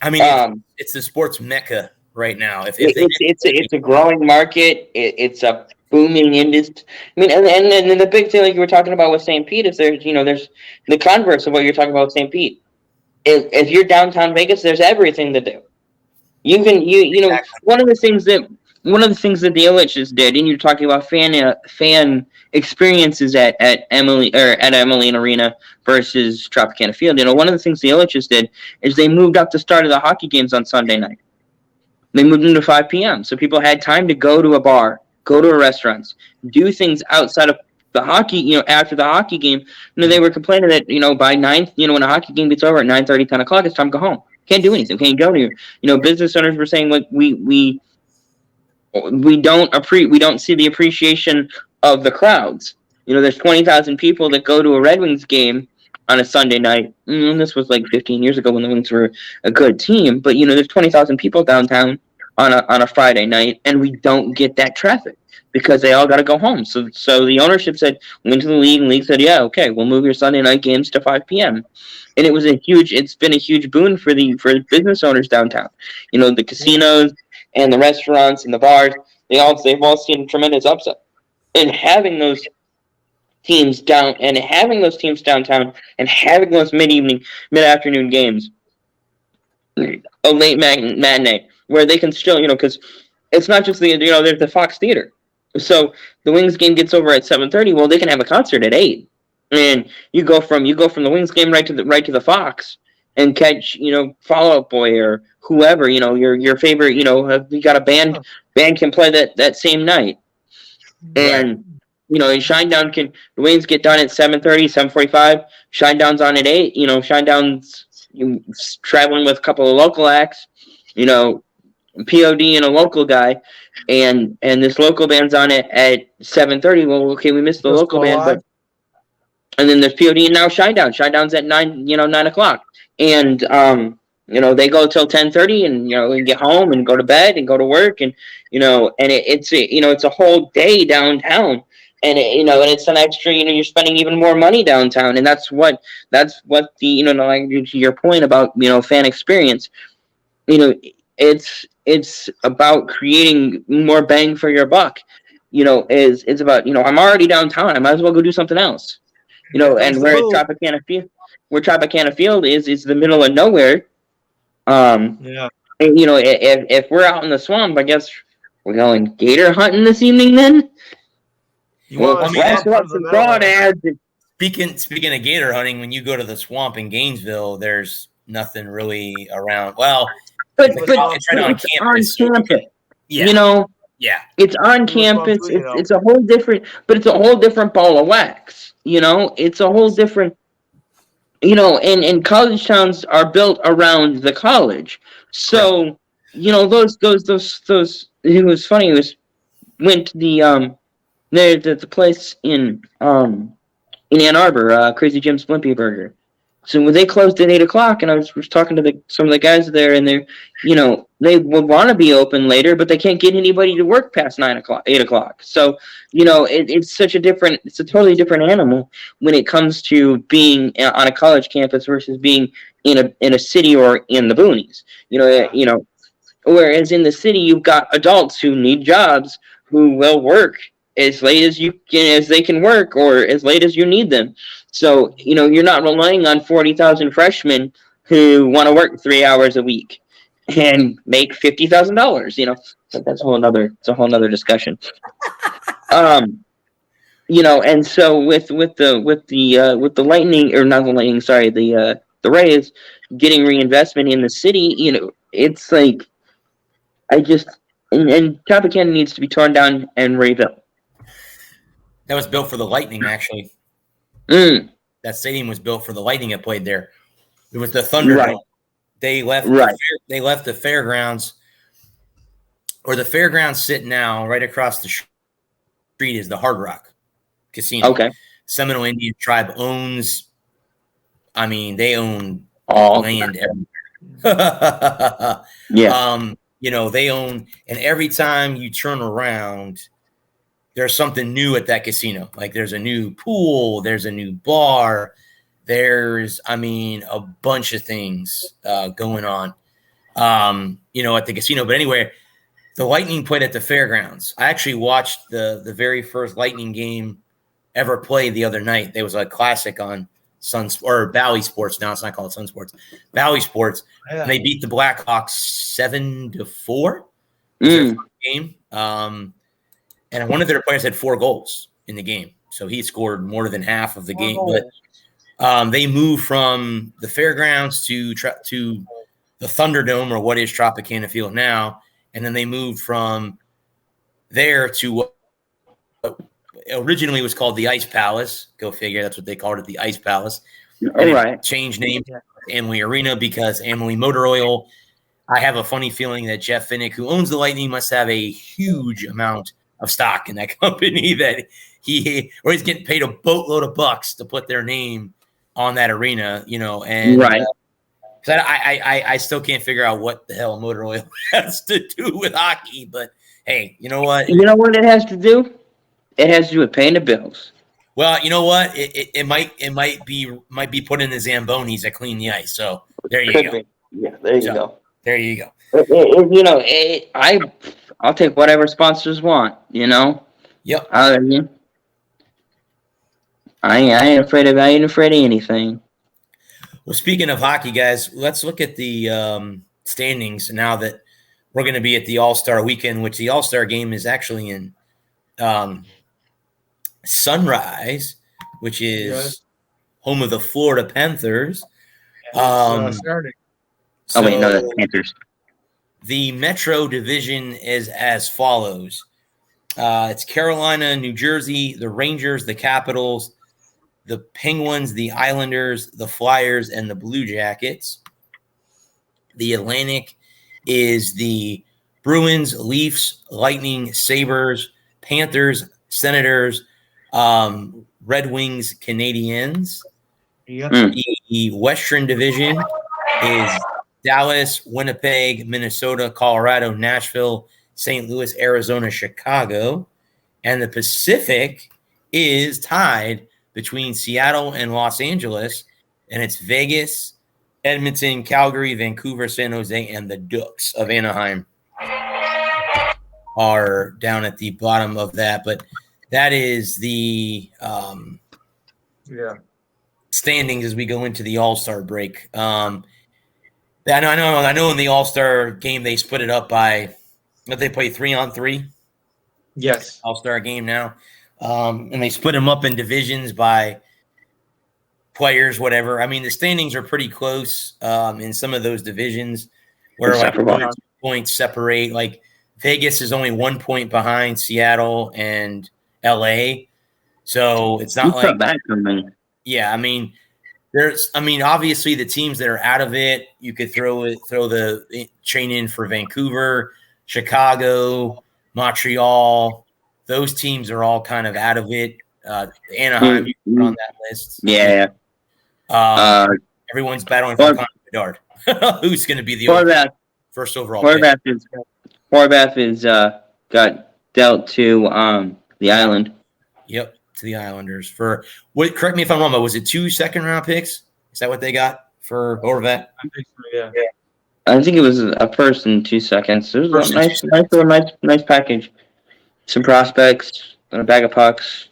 I mean, it's the sports mecca right now. It's a growing market. It's a booming industry. I mean, and the big thing like you were talking about with St. Pete is there's the converse of what you're talking about with St. Pete. If you're downtown Vegas, there's everything to do. You can one of the things that the Ilitches did, and you're talking about fan experiences at Emily Arena versus Tropicana Field. One of the things the Ilitches did is they moved up the start of the hockey games on Sunday night. They moved them to 5 p.m. so people had time to go to a bar, go to a restaurant, do things outside of the hockey, after the hockey game. They were complaining that, by 9, when a hockey game gets over at 9:30, 10 o'clock, it's time to go home. Can't do anything. Can't go to business owners were saying, like, we don't see the appreciation of the crowds. There's 20,000 people that go to a Red Wings game on a Sunday night. This was like 15 years ago when the Wings were a good team, but there's 20,000 people downtown on a Friday night, and we don't get that traffic because they all got to go home. So the ownership went to the league, and the league said, yeah, okay, we'll move your Sunday night games to 5 p.m. And it's been a huge boon for business owners downtown. The casinos and the restaurants and the bars, they've all seen tremendous upside. And having those teams downtown and having those mid-afternoon games, a late matinee, where they can still, because it's not just there's the Fox Theater. So the Wings game gets over at 7:30. Well, they can have a concert at 8, and you go from the Wings game right to the Fox and catch Fall Out Boy or whoever your favorite. You got a band can play that same night, and in Shinedown the Wings get done at 7:30, 7:45. Shinedown's on at 8. Shinedown's traveling with a couple of local acts. POD and a local guy, and this local band's on it at 7:30. Well, okay, we missed the local band, and then there's POD and now Shinedown. Shinedown's at 9 o'clock, and they go till 10:30, and we get home and go to bed and go to work, and it's a whole day downtown, and and it's an extra. You're spending even more money downtown, and that's what the to your point about fan experience. It's about creating more bang for your buck. It's about I'm already downtown. I might as well go do something else. And where Tropicana Field is the middle of nowhere. And, if we're out in the swamp, I guess we're going gator hunting this evening then. You want to flash swap up to the some Meadowlands. crawdads. Speaking of gator hunting, when you go to the swamp in Gainesville, there's nothing really around. Well, But it's but right on it's campus. on campus. Yeah, yeah. It's on It was fun campus. too, It's a whole different, but it's a whole different ball of wax. It's a whole different. And college towns are built around the college, so those. It was funny. It was went to the place in Ann Arbor, Crazy Jim's Blimpie Burger. So when they closed at 8 o'clock, and I was talking to some of the guys there, and they would want to be open later, but they can't get anybody to work past 9 o'clock, 8 o'clock. So it's a totally different animal when it comes to being on a college campus versus being in a city or in the boonies. Whereas in the city you've got adults who need jobs who will work as late as they can work or as late as you need them. So, you're not relying on 40,000 freshmen who want to work 3 hours a week and make $50,000, so that's a whole nother discussion. And so with the Lightning, or not the Lightning, sorry, the Rays getting reinvestment in the city, it's like, and Tropicana needs to be torn down and rebuilt. That was built for the Lightning, actually. That stadium was built for the Lightning that played there. It was the Thunder. Right. They left. Right. They left the fairgrounds, or the fairgrounds sit now right across the street is the Hard Rock Casino. Okay. Seminole Indian tribe owns. I mean, they own all land everywhere. Yeah. They own, and every time you turn around, there's something new at that casino. Like there's a new pool, there's a new bar, there's, a bunch of things going on, at the casino. But anyway, the Lightning played at the fairgrounds. I actually watched the very first Lightning game ever played the other night. There was a classic on Bally Sports. Now it's not called Sun Sports. Bally Sports. Yeah. And they beat the Blackhawks 7-4 game. And one of their players had 4 goals in the game. So he scored more than half of the game. But they moved from the fairgrounds to the Thunderdome, or what is Tropicana Field now. And then they moved from there to what originally was called the Ice Palace. Go figure. That's what they called it, the Ice Palace. All right. Changed name to Amalie Arena because Amalie Motor Oil. I have a funny feeling that Jeff Finnick, who owns the Lightning, must have a huge amount of stock in that company that he's getting paid a boatload of bucks to put their name on that arena, and right. I still can't figure out what the hell Motor Oil has to do with hockey, but hey, you know what? You know what it has to do? It has to do with paying the bills. Well, you know what? It might be put in the Zambonis that clean the ice. So there you go. Yeah, there you go. There you go. I'll take whatever sponsors want. Yep. I ain't afraid of anything. Well, speaking of hockey, guys, let's look at the standings now that we're going to be at the All-Star weekend, which the All-Star game is actually in Sunrise, which is home of the Florida Panthers. Starting. Oh, wait, no, that's Panthers. The Metro Division is as follows. It's Carolina, New Jersey, the Rangers, the Capitals, the Penguins, the Islanders, the Flyers, and the Blue Jackets. The Atlantic is the Bruins, Leafs, Lightning, Sabres, Panthers, Senators, Red Wings, Canadiens. Yep. The Western Division is Dallas, Winnipeg, Minnesota, Colorado, Nashville, St. Louis, Arizona, Chicago. And the Pacific is tied between Seattle and Los Angeles, and it's Vegas, Edmonton, Calgary, Vancouver, San Jose, and the Ducks of Anaheim are down at the bottom of that. But that is the standings as we go into the All-Star break. I know in the All-Star game they split it up by they play 3-on-3 Yes. All-Star game now. And they split them up in divisions by players, whatever. I mean, the standings are pretty close in some of those divisions where like 2 points separate. Like Vegas is only 1 point behind Seattle and LA. So it's not like that coming. Yeah, I mean, obviously the teams that are out of it, you could throw the chain in for Vancouver, Chicago, Montreal. Those teams are all kind of out of it. Anaheim, you can put on that list. Yeah. Everyone's battling for Connor Bedard. Who's going to be the first overall pick? Horvath is got dealt to the Island. Yep, to the Islanders for what? Correct me if I'm wrong, but was it 2 second-round picks? Is that what they got for Horvath? I think so, yeah. I think it was a first in 2 seconds. It was a nice package. Some prospects and a bag of pucks.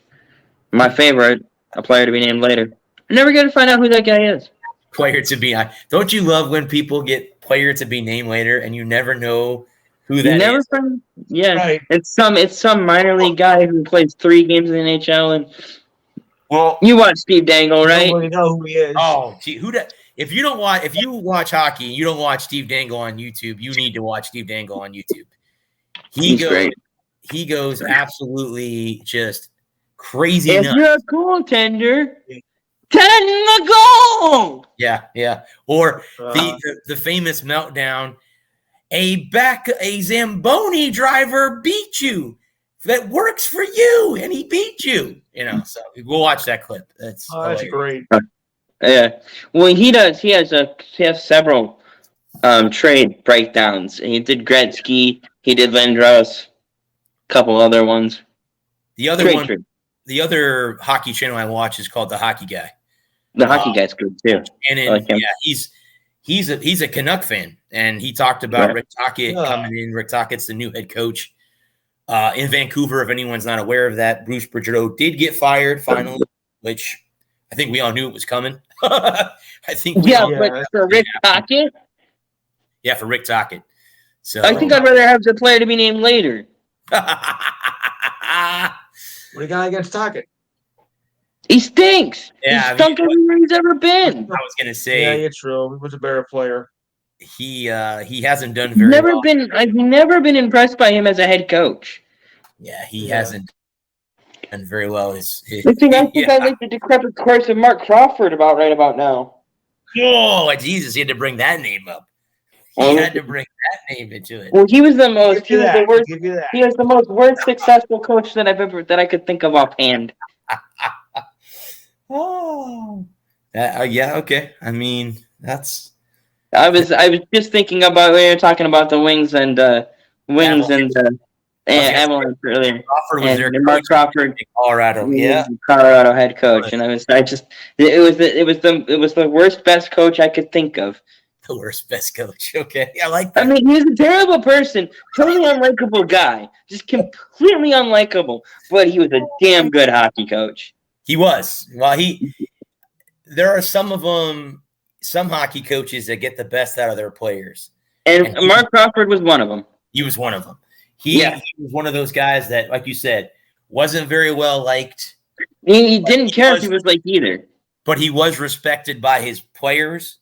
My favorite, a player to be named later. I never get to find out who that guy is. Player to be. Don't you love when people get player to be named later and you never know who that is? Yeah, Right. It's some minor league guy who plays 3 games in the NHL. And Well, you watch Steve Dangle, I right? don't really know who he is. oh, gee, if you watch hockey, and you don't watch Steve Dangle on YouTube. You need to watch Steve Dangle on YouTube. He's great. He goes absolutely just crazy If nuts. you're a goaltender, tend the goal. Yeah. Or the famous meltdown. A Zamboni driver beat you. That works for you, and he beat you. So we'll watch that clip. That's great. Yeah. Well, he does. He has several trade breakdowns. He did Gretzky. He did Lindros. A couple other ones. The other hockey channel I watch is called The Hockey Guy. The Hockey Guy's good too. And I like him. he's a Canuck fan, and he talked about Right. Rick Tocchet coming in. Rick Tocchett's the new head coach in Vancouver. If anyone's not aware of that, Bruce Boudreau did get fired finally, which I think we all knew it was coming. I think but for Rick Tocchet, for Rick Tocchet. So I think I'd rather have the player to be named later. What do you got against Tocchet? He stinks. Yeah, He's stunk everywhere he's ever been. I was gonna say, Yeah, it's true. He was a better player. he hasn't done very well. I've never been impressed by him as a head coach. Yeah, he hasn't done very well. I think I like the decrepit corpse of Mark Crawford about now. Oh, Jesus, he had to bring that name up. He had to bring that name into it. Well, he was the most. He was the worst. Give you that. He was the most worst successful coach that I could think of offhand. Oh, yeah, okay. I mean, that's. I was just thinking about we were talking about the Wings and Avalanche earlier. Crawford was their Mark Crawford, Colorado, Colorado head coach, and it was the worst best coach I could think of. The worst best coach. Okay, I like that. I mean, he was a terrible person, totally unlikable guy, just completely unlikable. But he was a damn good hockey coach. He was. Well, there are some hockey coaches that get the best out of their players. And Mark Crawford was one of them. He was one of them. He was one of those guys that, like you said, wasn't very well liked. He didn't care if he was liked either. But he was respected by his players,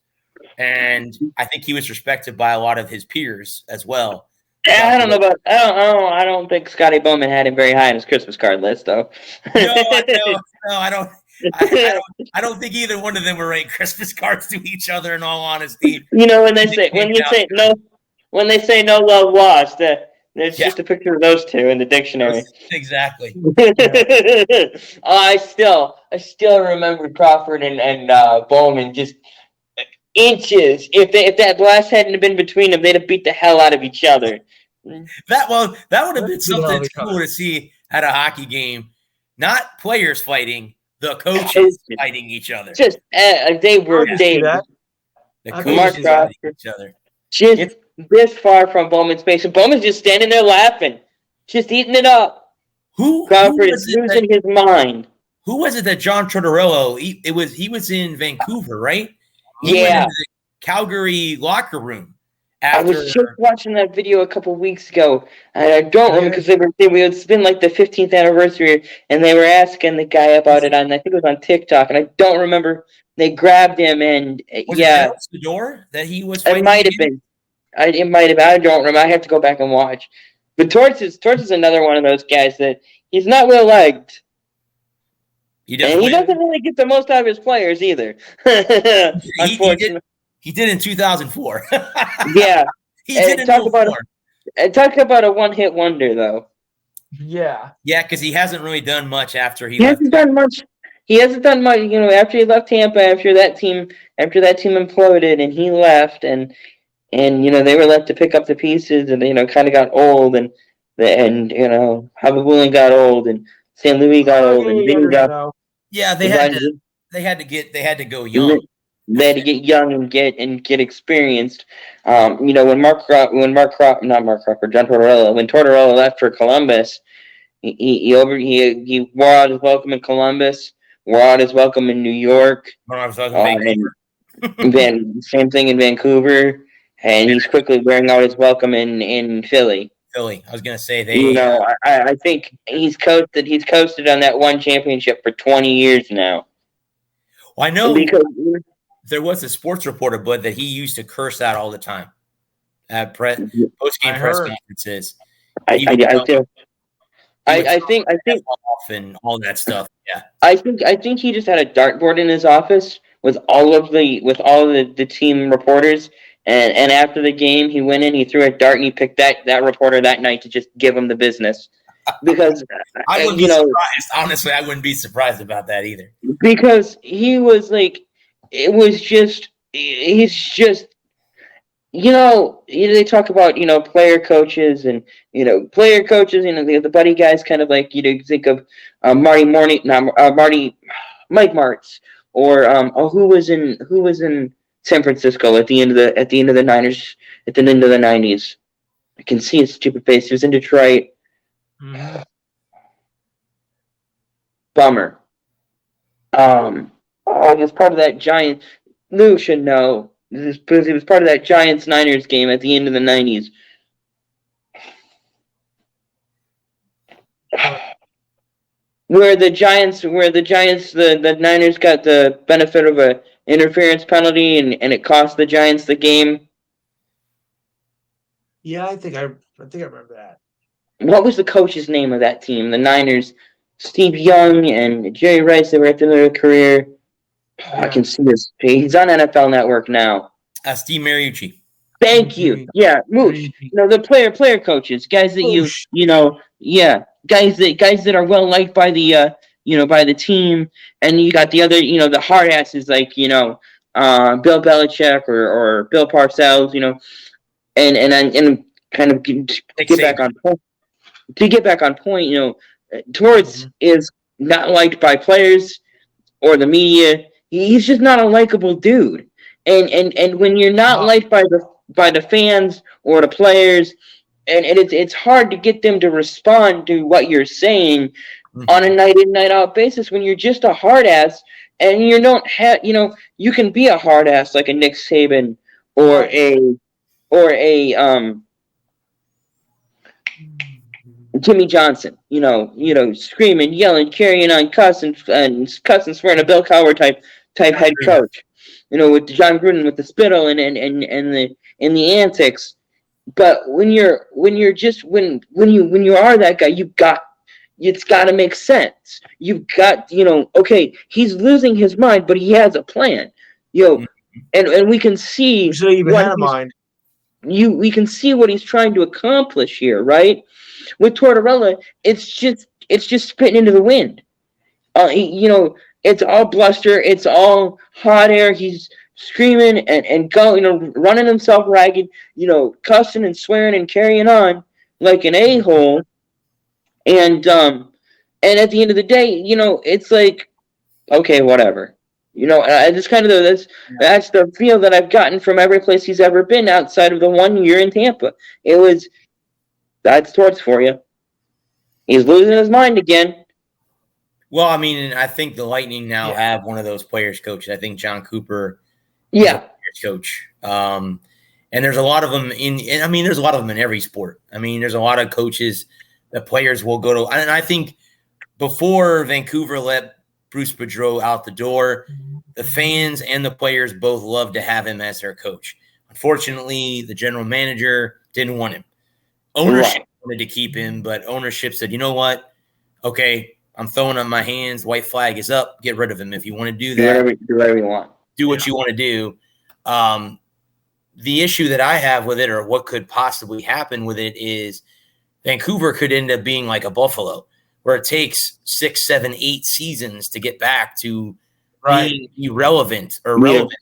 and I think he was respected by a lot of his peers as well. I don't think Scotty Bowman had him very high on his Christmas card list, though. No, I don't. I don't think either one of them were writing Christmas cards to each other. In all honesty, when they say no love lost, there's just a picture of those two in the dictionary. Exactly. I still remember Crawford and Bowman just inches. If that glass hadn't been between them, they'd have beat the hell out of each other. That would have been something cool to see at a hockey game. Not players fighting, the coaches fighting each other. Just they were The coaches fighting each other. Just this far from Bowman's face, and Bowman's just standing there laughing, just eating it up. Crawford is losing his mind. Who was it that John Tortorella? He was in Vancouver, right? He went into the Calgary locker room. I was just watching that video a couple weeks ago, and I don't remember because it's been like the 15th anniversary, and they were asking the guy about it on, I think it was on TikTok, and I don't remember. They grabbed him, and was it Sador that he was fighting? It might have been. It might have. I don't remember. I have to go back and watch. But Torts is another one of those guys that he's not well liked. He doesn't really get the most out of his players either. Unfortunately. He did in 2004. Yeah. He did in 2004. Talk about a one-hit wonder, though. Yeah. Yeah, because he hasn't really done much after he hasn't done much. He hasn't done much, after he left Tampa, after that team imploded and he left, and they were left to pick up the pieces, and kind of got old, and Hubba Woolen got old, and St. Louis got old, and Vinny got. Yeah, they had to go young. They had to get young and get experienced. When John Tortorella, when Tortorella left for Columbus, he wore out his welcome in Columbus, wore out his welcome in New York, and same thing in Vancouver, and he's quickly wearing out his welcome in Philly. I was gonna say I think he's coasted on that one championship for 20 years now. Well, I know because there was a sports reporter, but that he used to curse out all the time at post-game press conferences. I think and all that stuff. Yeah, I think he just had a dartboard in his office with all of the team reporters, and after the game, he went in, he threw a dart, and he picked that reporter that night to just give him the business. Because I wouldn't be surprised. Honestly, I wouldn't be surprised about that either. Because he was like, he's just, they talk about, player coaches and, the buddy guys kind of like, think of Mike Martz, or who was in San Francisco at the end of the Niners, at the end of the 90s. I can see his stupid face. He was in Detroit. Mm-hmm. Bummer. I was part of that Giant. Lou should know. He was part of that Giants-Niners game at the end of the 90s. Where the Niners got the benefit of a interference penalty and it cost the Giants the game. Yeah, I think I remember that. What was the coach's name of that team? The Niners, Steve Young and Jerry Rice, they were at the end of their career. Yeah. I can see this. He's on NFL Network now. Steve Mariucci. Thank you. Yeah, Mooch. The player coaches, guys that guys that are well liked by the by the team, and you got the other, the hard asses like Bill Belichick or Bill Parcells, and kind of to get back on point. To get back on point, Torts is not liked by players or the media. He's just not a likable dude. And when you're not liked by the fans or the players, and it's hard to get them to respond to what you're saying on a night in, night out basis when you're just a hard ass, and you don't have, you can be a hard ass like a Nick Saban or a Jimmy Johnson, screaming, yelling, carrying on, cussing, swearing, a Bill Cowher type head coach, with John Gruden with the spittle and the antics. But when you are that guy, it's got to make sense. You've got, okay, he's losing his mind, but he has a plan, and we can see we can see what he's trying to accomplish here, right? With Tortorella, it's just spitting into the wind. It's all bluster, it's all hot air. He's screaming and going, running himself ragged, cussing and swearing and carrying on like an a-hole. And at the end of the day, it's like, okay, whatever. I just kind of that's the feel that I've gotten from every place he's ever been outside of the 1 year in Tampa. That's Torts for you. He's losing his mind again. Well, I mean, I think the Lightning now have one of those players coaches. I think John Cooper, players coach. And there's a lot of them there's a lot of them in every sport. I mean, there's a lot of coaches that players will go to. And I think before Vancouver let Bruce Boudreau out the door, the fans and the players both loved to have him as their coach. Unfortunately, the general manager didn't want him. Ownership wanted to keep him, but ownership said, you know what? Okay, I'm throwing up my hands. White flag is up. Get rid of him. If you want to do that, do whatever you want. Do what you want to do. The issue that I have with it, or what could possibly happen with it, is Vancouver could end up being like a Buffalo, where it takes 6, 7, 8 seasons to get back to being irrelevant or relevant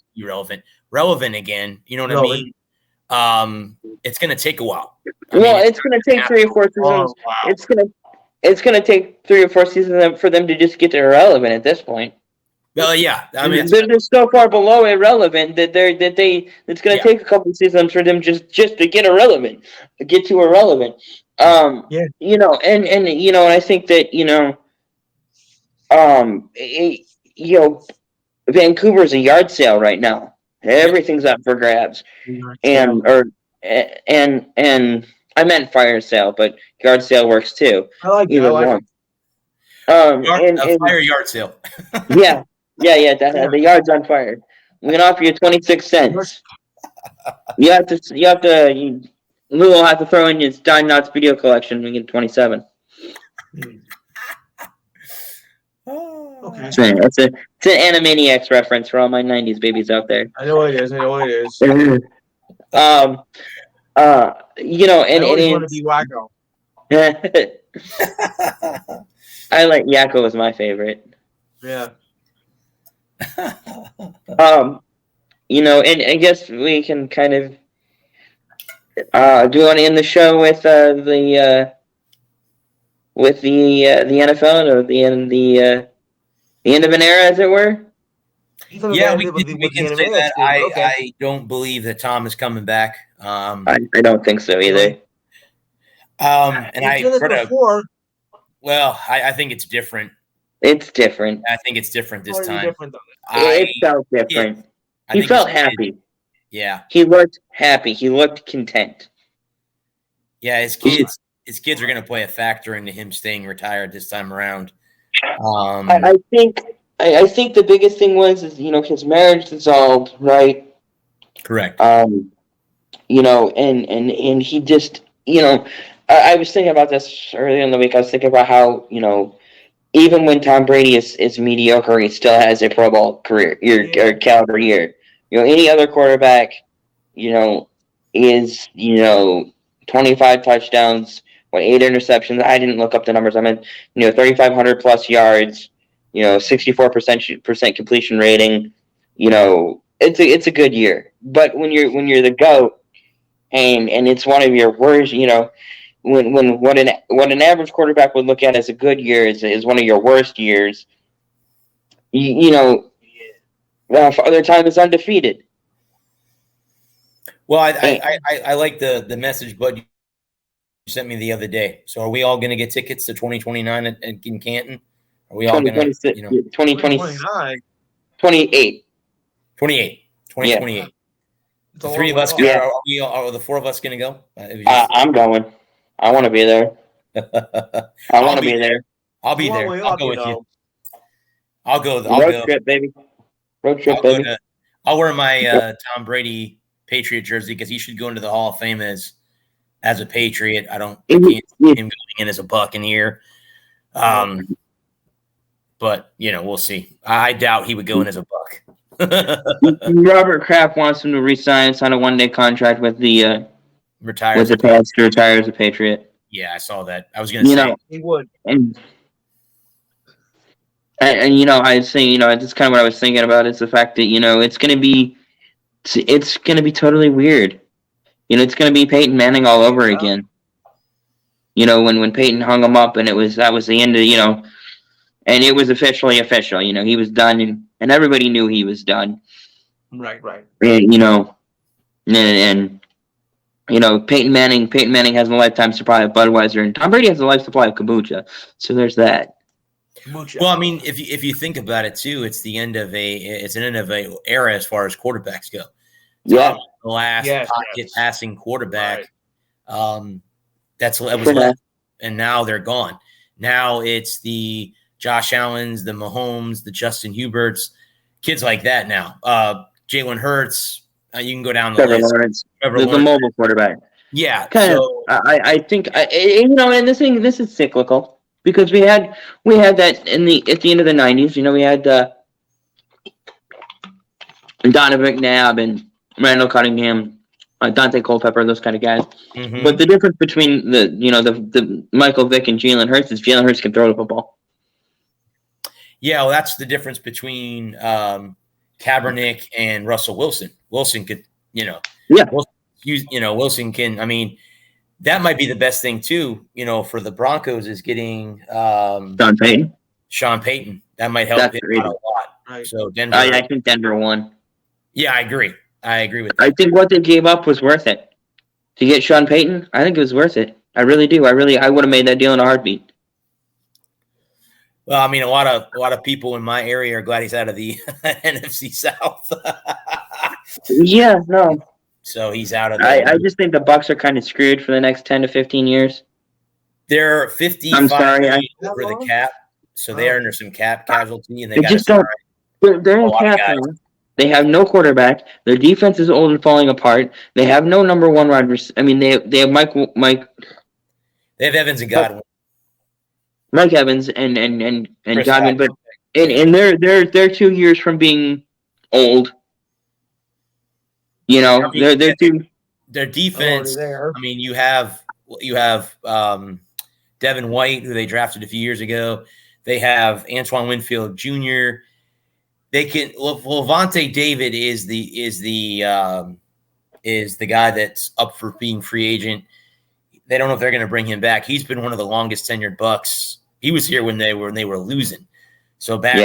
again. You know what I mean? It's going to take a while. It's going to take 3 or 4 seasons. It's going to take 3 or 4 seasons for them to just get to irrelevant at this point. Well, yeah. I mean, they're so far below irrelevant that it's going to take a couple of seasons for them just to get irrelevant, get to irrelevant. You know, and you know, and I think that Vancouver's a yard sale right now. Everything's up for grabs, and I meant fire sale, but yard sale works too. I like it. A fire yard sale. Yeah. The yard's on fire. I'm gonna offer you 26 cents. Lou will have to throw in his Dine Knots video collection and get 27. Okay. It's an Animaniacs reference for all my 90s babies out there. I know what it is. You know, and I always want to be Wacko. I like Yakko was my favorite. Yeah. You know, and I guess we can kind of do you want to end the show with the NFL or the end of an era, as it were? Yeah, we can say that. I don't believe that Tom is coming back. I don't think so either. And I heard before. Well, I think it's different. It's different. I think it's different this time. It felt different. He felt happy. Yeah. He looked happy. He looked content. Yeah, his kids are going to play a factor into him staying retired this time around. I think the biggest thing was his marriage dissolved, right? Correct. You know, and he just, I was thinking about this earlier in the week. I was thinking about how, even when Tom Brady is mediocre, he still has a Pro Bowl career or caliber year. Any other quarterback, is 25 touchdowns, 8 interceptions. I didn't look up the numbers. I meant 3,500 plus yards, 64% completion rating. It's a good year. But when you're the GOAT, and it's one of your worst, when what an average quarterback would look at as a good year is one of your worst years. Father Time is undefeated. Well, I like the message, Bud, you sent me the other day. So are we all going to get tickets to 2029 in Canton? Are we all going to 2029? 28. 2028. The 3 of us, are the 4 of us going to go? I'm going. I want to be there. I want to be there. I'll be there. I'll go with you. I'll go. Road trip, baby. Road trip, baby. I'll wear my Tom Brady Patriot jersey because he should go into the Hall of Fame as a Patriot. I can't see him going in as a Buccaneer. But we'll see. I doubt he would go in as a Buck. Robert Kraft wants him to resign, sign a 1-day contract with the retire with the Pats to retire as a Patriot. Yeah, I saw that. I was going to say he would. And I was saying, that's kind of what I was thinking about. Is the fact that it's going to be totally weird. It's going to be Peyton Manning all over again. When Peyton hung him up, and that was the end of and it was officially official. He was done, and everybody knew he was done. Right. And Peyton Manning has a lifetime supply of Budweiser, and Tom Brady has a life supply of kombucha. So there's that. Well, I mean, if you think about it too, it's an end of a era as far as quarterbacks go. Yeah. the last Yes, pocket yes. passing quarterback. Right. That was left, and now they're gone. Now it's the Josh Allens, the Mahomes, the Justin Huberts, kids like that now. Jalen Hurts, you can go down the Trevor list. Lawrence, Trevor the Lawrence. mobile quarterback. Yeah. Kind So of. I think and this is cyclical because we had that at the end of the '90s. We had Donovan McNabb and Randall Cunningham, Dante Culpepper, those kind of guys. mhm. But the difference between the Michael Vick and Jalen Hurts is Jalen Hurts can throw the football. yeah, well, that's the difference between Kaepernick and Russell Wilson. Wilson could, Yeah. Wilson can. I mean, that might be the best thing too. For the Broncos is getting Sean Payton. Sean Payton. That might help That's him great. out a lot. Right. So Denver. I think Denver won. Yeah, I agree. I agree with that. I think what they gave up was worth it. To get Sean Payton, I think it was worth it. I really do. I would have made that deal in a heartbeat. Well, I mean, a lot of people in my area are glad he's out of the NFC South. Yeah, no. So he's out of. I just think the Bucs are kind of screwed for the next 10 to 15 years. They're 55 I'm sorry, over the cap, so they're under some cap casualty, and they They got just to don't. They're in a lot of cap guys. room. They have no quarterback. Their defense is old and falling apart. They have no number one wide receiver. I mean, they have Mike. They have Evans and Godwin. Mike Evans and Chris Godwin, but Godwin. and they're 2 years from being old. They're two. Their defense. There. I mean, you have Devin White, who they drafted a few years ago. They have Antoine Winfield Jr. They can. Levante David is the guy that's up for being free agent. They don't know if they're going to bring him back. He's been one of the longest tenured Bucs. He was here when they were losing. So back,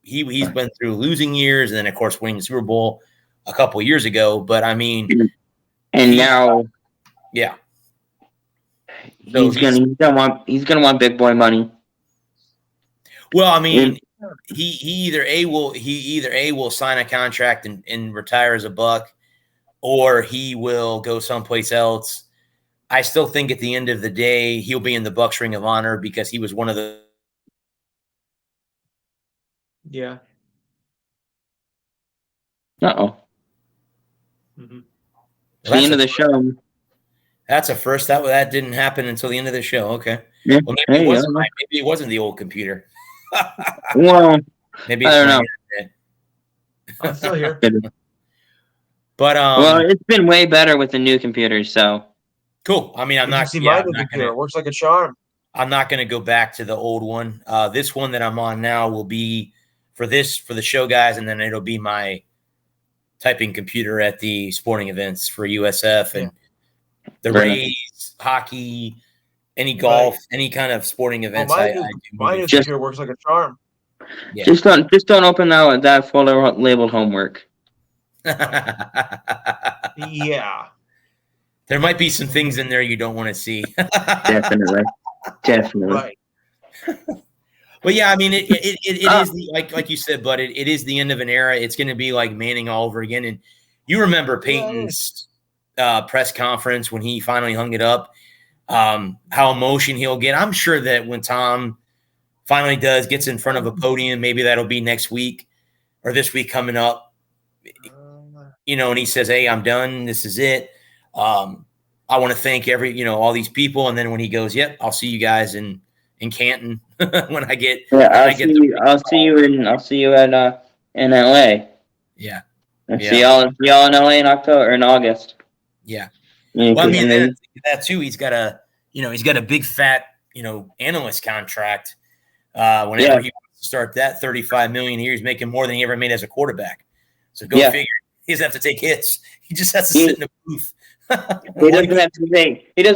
he's been through losing years, and then of course winning the Super Bowl a couple of years ago. But I mean, and now, yeah, so he's gonna want big boy money. Well, I mean, he either will sign a contract and retire as a Buck, or he will go someplace else. I still think at the end of the day, he'll be in the Bucs Ring of Honor because he was one of the. Yeah. Uh-oh. Mm-hmm. It's the end of the show. That's a first. That didn't happen until the end of the show. Okay. Yeah. Well, maybe it wasn't the old computer. Well, maybe I don't know. I'm still here. But well, it's been way better with the new computers. So cool. I mean, I'm You not. can see Yeah, my I'm new not computer. gonna. It works like a charm. I'm not going to go back to the old one. This one that I'm on now will be for the show guys, and then it'll be my typing computer at the sporting events for USF and the Rays, hockey, any golf, any kind of sporting events. My new computer works like a charm. Yeah. Just don't open that folder labeled homework. Yeah. There might be some things in there you don't want to see. Definitely. Right. But yeah, I mean, it is like you said, but it is the end of an era. It's going to be like Manning all over again. And you remember Peyton's press conference when he finally hung it up, how emotional he'll get. I'm sure that when Tom finally gets in front of a podium, maybe that'll be next week or this week coming up, and he says, "Hey, I'm done. This is it. I want to thank all these people." And then when he goes, "Yep, I'll see you guys in Canton when I get." I'll see you at in LA. Yeah. See y'all in LA in October or in August. Yeah. Well, I mean that too. He's got a big fat analyst contract. Whenever he start that $35 million a year, he's making more than he ever made as a quarterback. So go figure. He doesn't have to take hits. He just has to sit in a booth. He doesn't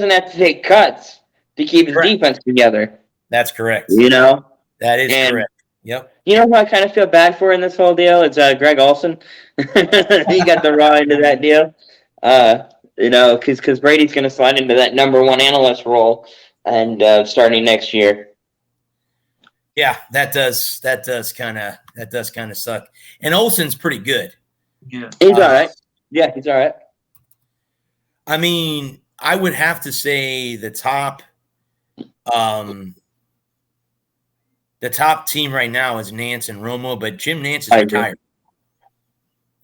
have to take cuts to keep his defense together. That's correct. That is correct. Yep. You know who I kind of feel bad for in this whole deal? It's Greg Olson. He got the raw into that deal. Because Brady's going to slide into that number one analyst role, and starting next year. Yeah, that does kind of suck. And Olson's pretty good. Yeah, he's all right. Yeah, he's all right. I mean, I would have to say the top team right now is Nance and Romo, but Jim Nance is retired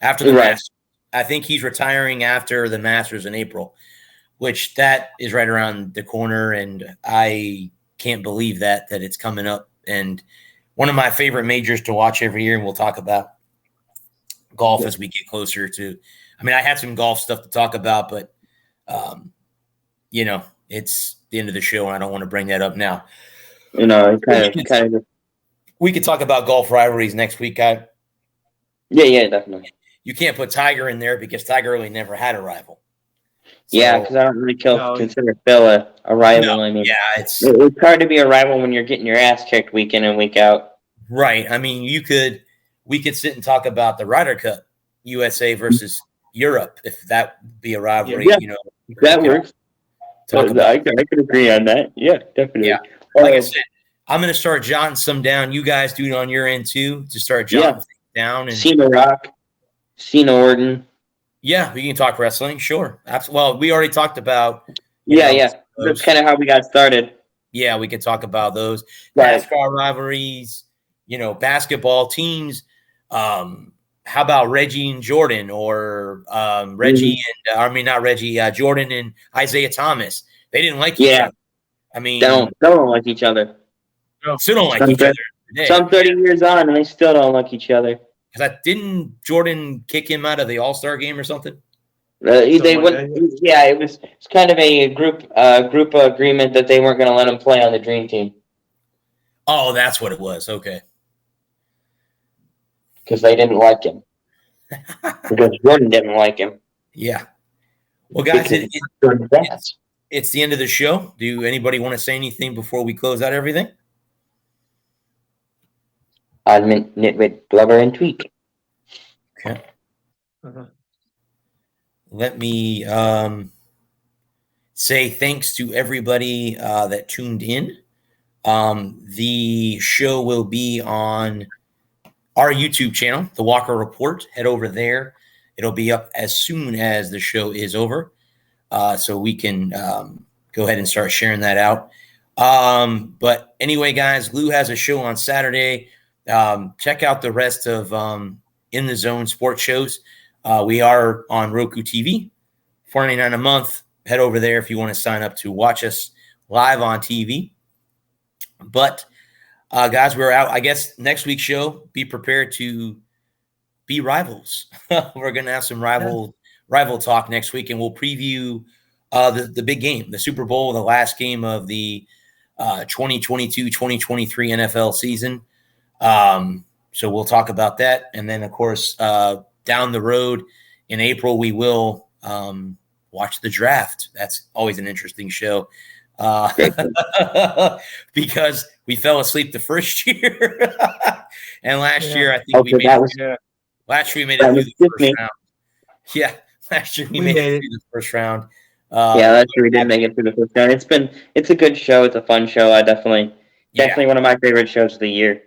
after the Masters. I think he's retiring after the Masters in April, which that is right around the corner, and I can't believe that it's coming up. And one of my favorite majors to watch every year, and we'll talk about golf as we get closer to. I mean, I had some golf stuff to talk about, but it's the end of the show, and I don't want to bring that up now. Kind of. We could talk about golf rivalries next week, guy. Yeah, definitely. You can't put Tiger in there because Tiger really never had a rival. So, because I don't really consider Phil a rival. No, I mean, it's hard to be a rival when you're getting your ass kicked week in and week out. Right. I mean, we could sit and talk about the Ryder Cup, USA versus Europe, if that would be a rivalry. Yeah, that works. I could agree on that. Yeah, definitely. Yeah. Like I said, I'm going to start jotting some down. You guys do it on your end too, to start jotting things down. And Cena Rock, Cena Orton. Yeah, we can talk wrestling. Sure. Absolutely. Well, we already talked about. That's kind of how we got started. Yeah, we can talk about those Right. NASCAR rivalries. Basketball teams. How about Reggie and Jordan, or Jordan and Isaiah Thomas? They didn't like each other. I mean, don't like each other. Still don't like each other today. Some 30 years on, and they still don't like each other. Because didn't Jordan kick him out of the All-Star game or something? They went. Yeah, it's kind of a group agreement that they weren't going to let him play on the Dream Team. Oh, that's what it was. Okay. Because they didn't like him. Because Jordan didn't like him. Yeah. Well, guys, it's the end of the show. Do anybody want to say anything before we close out everything? Augment Nitwit, Blubber, and Tweak. Okay. Let me say thanks to everybody that tuned in. The show will be on our YouTube channel, The Walker Report. Head over there. It'll be up as soon as the show is over. So we can go ahead and start sharing that out. But anyway, guys, Lou has a show on Saturday. Check out the rest of In the Zone sports shows. We are on Roku TV, $4.99 a month. Head over there if you want to sign up to watch us live on TV. But guys, we're out. I guess next week's show, be prepared to be rivals. We're going to have some rival talk next week, and we'll preview the big game, the Super Bowl, the last game of the 2022-2023 NFL season. So we'll talk about that. And then, of course, down the road in April, we will watch the draft. That's always an interesting show because we fell asleep the first year. And last year, I think we made it. Last year we made it through the first round. Yeah, last year we made it through the first round. Last year we did make it through the first round. It's a good show. It's a fun show. Definitely one of my favorite shows of the year.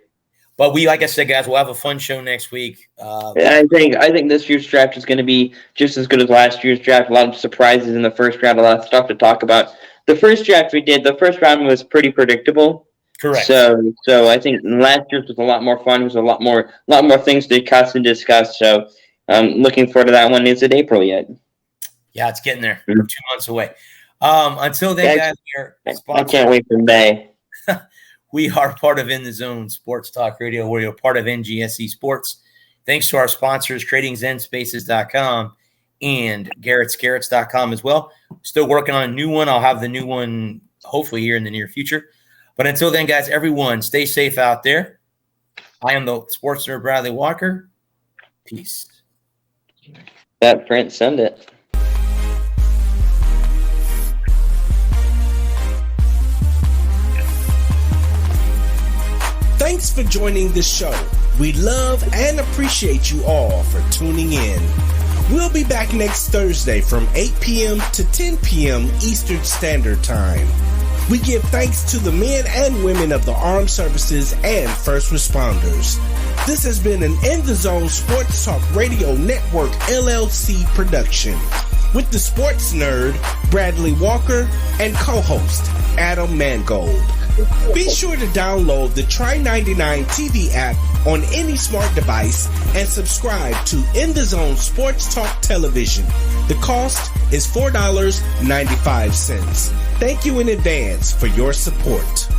But like I said, guys, we'll have a fun show next week. I think this year's draft is going to be just as good as last year's draft. A lot of surprises in the first round. A lot of stuff to talk about. The first draft we did, the first round was pretty predictable. Correct. So I think last year's was a lot more fun. It was a lot more things to discuss. So I'm looking forward to that one. Is it April yet? Yeah, it's getting there. We're 2 months away. Until then, guys, we are sponsored. I can't wait for May. We are part of In the Zone Sports Talk Radio. We're part of NGSC Sports. Thanks to our sponsors, TradingZenSpaces.com and Garrett'sCarrots.com as well. Still working on a new one. I'll have the new one hopefully here in the near future. But until then, guys, everyone, stay safe out there. I am the sports nerd, Bradley Walker. Peace. That print, send it. Thanks for joining the show. We love and appreciate you all for tuning in. We'll be back next Thursday from 8 p.m. to 10 p.m. Eastern Standard Time. We give thanks to the men and women of the armed services and first responders. This has been an In the Zone Sports Talk Radio Network LLC production with the sports nerd Bradley Walker and co-host Adam Mangold. Be sure to download the Try99 TV app on any smart device and subscribe to In the Zone Sports Talk Television. The cost is $4.95. Thank you in advance for your support.